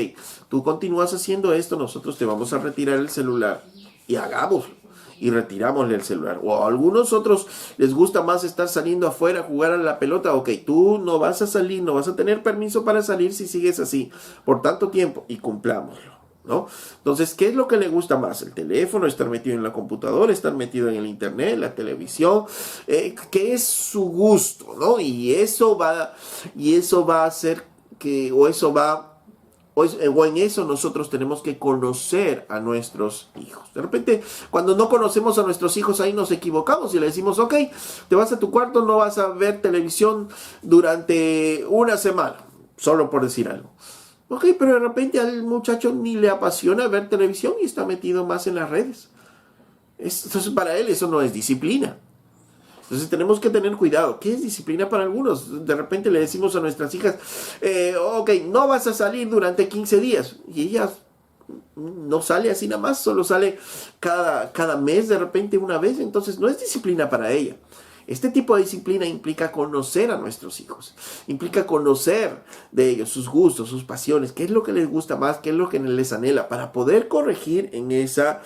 tú continúas haciendo esto, nosotros te vamos a retirar el celular y hagámoslo. Y retiramosle el celular. O a algunos otros les gusta más estar saliendo afuera a jugar a la pelota. Ok, tú no vas a salir, no vas a tener permiso para salir si sigues así por tanto tiempo y cumplámoslo, ¿no? Entonces, ¿qué es lo que le gusta más? El teléfono, estar metido en la computadora, estar metido en el internet, la televisión, ¿qué es su gusto, ¿no? Y eso va a hacer que, o en eso nosotros tenemos que conocer a nuestros hijos. De repente, cuando no conocemos a nuestros hijos, ahí nos equivocamos y le decimos, ok, te vas a tu cuarto, no vas a ver televisión durante una semana, solo por decir algo. Ok, pero de repente al muchacho ni le apasiona ver televisión y está metido más en las redes. Entonces, para él eso no es disciplina. Entonces tenemos que tener cuidado. ¿Qué es disciplina para algunos? De repente le decimos a nuestras hijas, ok, no vas a salir durante 15 días. Y ella no sale así nada más, solo sale cada mes de repente una vez. Entonces no es disciplina para ella. Este tipo de disciplina implica conocer a nuestros hijos, implica conocer de ellos, sus gustos, sus pasiones, qué es lo que les gusta más, qué es lo que les anhela, para poder corregir en esa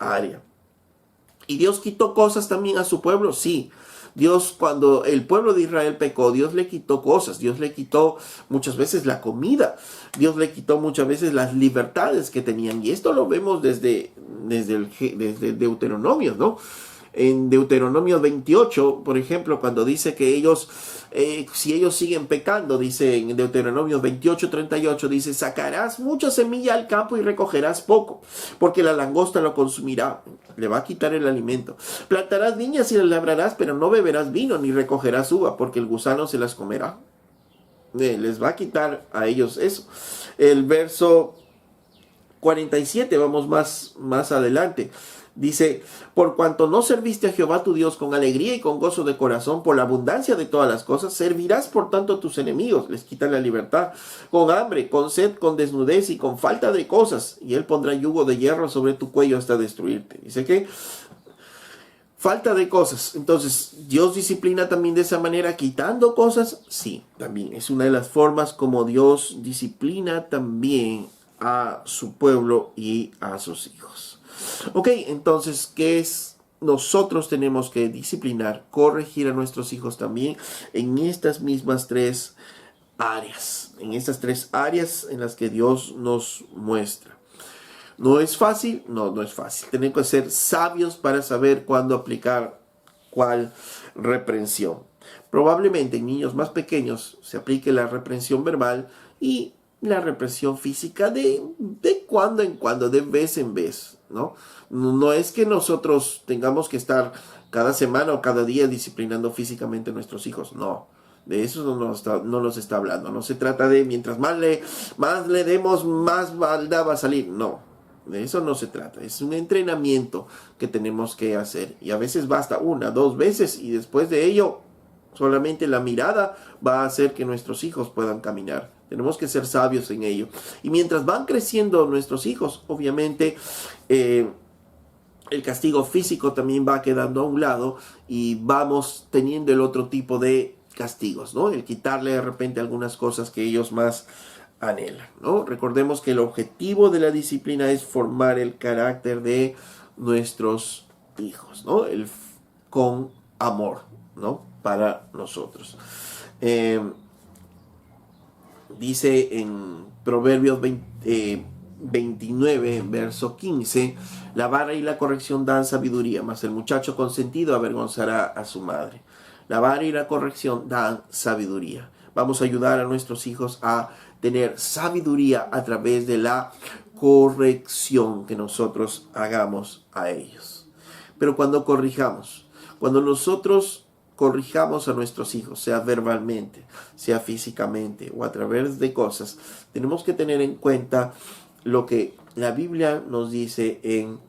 área. ¿Y Dios quitó cosas también a su pueblo? Sí. Dios, cuando el pueblo de Israel pecó, Dios le quitó cosas. Dios le quitó muchas veces la comida. Dios le quitó muchas veces las libertades que tenían. Y esto lo vemos desde Deuteronomio, ¿no? En Deuteronomio 28, por ejemplo, cuando dice que ellos, si ellos siguen pecando, dice en Deuteronomio 28:38, dice, sacarás mucha semilla al campo y recogerás poco, porque la langosta lo consumirá, le va a quitar el alimento. Plantarás viñas y las labrarás, pero no beberás vino ni recogerás uva, porque el gusano se las comerá. Les va a quitar a ellos eso. El verso 47, vamos más adelante. Dice, por cuanto no serviste a Jehová tu Dios con alegría y con gozo de corazón, por la abundancia de todas las cosas, servirás por tanto a tus enemigos, les quitan la libertad, con hambre, con sed, con desnudez y con falta de cosas, y él pondrá yugo de hierro sobre tu cuello hasta destruirte. Dice que falta de cosas. Entonces, Dios disciplina también de esa manera, quitando cosas. Sí, también es una de las formas como Dios disciplina también a su pueblo y a sus hijos. Ok, entonces, ¿qué es? Nosotros tenemos que disciplinar, corregir a nuestros hijos también en estas mismas tres áreas. En estas tres áreas en las que Dios nos muestra. ¿No es fácil? No es fácil. Tenemos que ser sabios para saber cuándo aplicar cuál reprensión. Probablemente en niños más pequeños se aplique la reprensión verbal y la represión física de cuando en cuando, de vez en vez, ¿no? No es que nosotros tengamos que estar cada semana o cada día disciplinando físicamente a nuestros hijos, no. De eso no nos está hablando. No se trata de mientras más le demos, más maldad va a salir. No, de eso no se trata. Es un entrenamiento que tenemos que hacer. Y a veces basta 1, 2 veces y después de ello solamente la mirada va a hacer que nuestros hijos puedan caminar. Tenemos que ser sabios en ello. Y mientras van creciendo nuestros hijos, obviamente el castigo físico también va quedando a un lado y vamos teniendo el otro tipo de castigos, ¿no? El quitarle de repente algunas cosas que ellos más anhelan, ¿no? Recordemos que el objetivo de la disciplina es formar el carácter de nuestros hijos, ¿no? Con amor, ¿no? Para nosotros. Dice en Proverbios 29, verso 15, la vara y la corrección dan sabiduría, mas el muchacho consentido avergonzará a su madre. La vara y la corrección dan sabiduría. Vamos a ayudar a nuestros hijos a tener sabiduría a través de la corrección que nosotros hagamos a ellos. Pero cuando nosotros corrijamos a nuestros hijos, sea verbalmente, sea físicamente o a través de cosas, tenemos que tener en cuenta lo que la Biblia nos dice en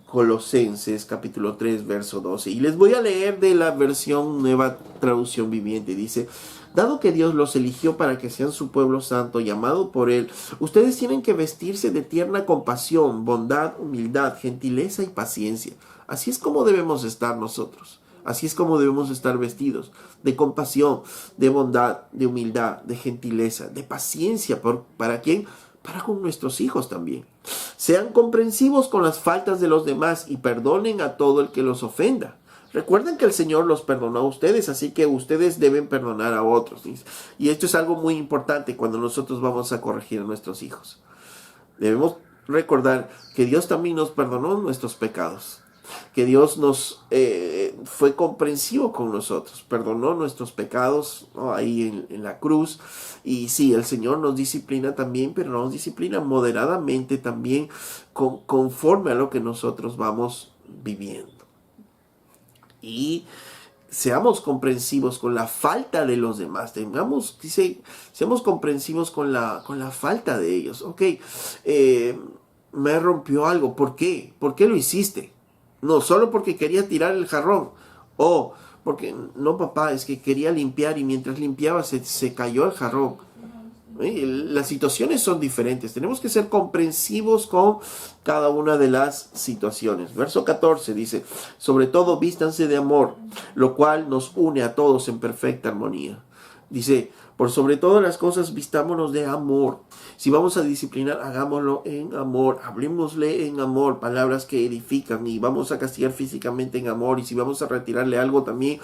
Colosenses capítulo 3 verso 12. Y les voy a leer de la versión Nueva Traducción Viviente. Dice, dado que Dios los eligió para que sean su pueblo santo, llamado por Él, ustedes tienen que vestirse de tierna compasión, bondad, humildad, gentileza y paciencia. Así es como debemos estar nosotros. Así es como debemos estar vestidos, de compasión, de bondad, de humildad, de gentileza, de paciencia. ¿Para quién? Para con nuestros hijos también. Sean comprensivos con las faltas de los demás y perdonen a todo el que los ofenda. Recuerden que el Señor los perdonó a ustedes, así que ustedes deben perdonar a otros. Y esto es algo muy importante cuando nosotros vamos a corregir a nuestros hijos. Debemos recordar que Dios también nos perdonó nuestros pecados. Que Dios nos fue comprensivo con nosotros, perdonó nuestros pecados, ¿no? Ahí en la cruz. Y sí, el Señor nos disciplina también, pero nos disciplina moderadamente también conforme a lo que nosotros vamos viviendo. Y seamos comprensivos con la falta de los demás. Seamos comprensivos con la falta de ellos. Ok, me rompió algo. ¿Por qué? ¿Por qué lo hiciste? No, solo porque quería tirar el jarrón. O porque, no papá, es que quería limpiar y mientras limpiaba se cayó el jarrón. Las situaciones son diferentes. Tenemos que ser comprensivos con cada una de las situaciones. Verso 14 dice, sobre todo vístanse de amor, lo cual nos une a todos en perfecta armonía. Dice, por sobre todas las cosas vistámonos de amor. Si vamos a disciplinar, hagámoslo en amor, hablemosle en amor, palabras que edifican, y vamos a castigar físicamente en amor, y si vamos a retirarle algo también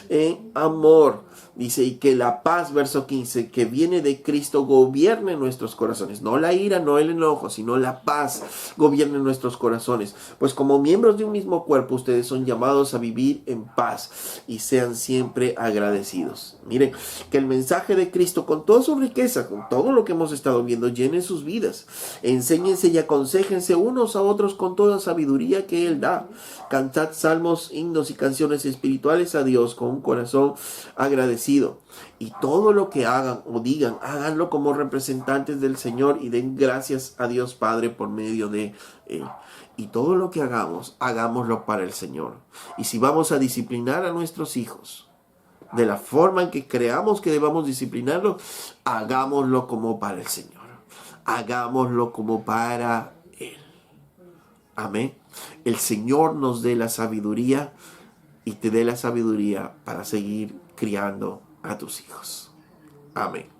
en amor. Dice, y que la paz, verso 15, que viene de Cristo gobierne nuestros corazones. No la ira, no el enojo, sino la paz gobierne nuestros corazones. Pues como miembros de un mismo cuerpo, ustedes son llamados a vivir en paz y sean siempre agradecidos. Miren, que el mensaje de Cristo, con toda su riqueza, con todo lo que hemos estado viendo, llene sus vidas. Enséñense y aconséjense unos a otros con toda sabiduría que Él da. Cantad salmos, himnos y canciones espirituales a Dios con un corazón agradecido. Y todo lo que hagan o digan, háganlo como representantes del Señor y den gracias a Dios Padre por medio de Él. Y todo lo que hagamos, hagámoslo para el Señor. Y si vamos a disciplinar a nuestros hijos de la forma en que creamos que debamos disciplinarlo, hagámoslo como para el Señor. Hagámoslo como para Él. Amén. El Señor nos dé la sabiduría y te dé la sabiduría para seguir criando a tus hijos. Amén.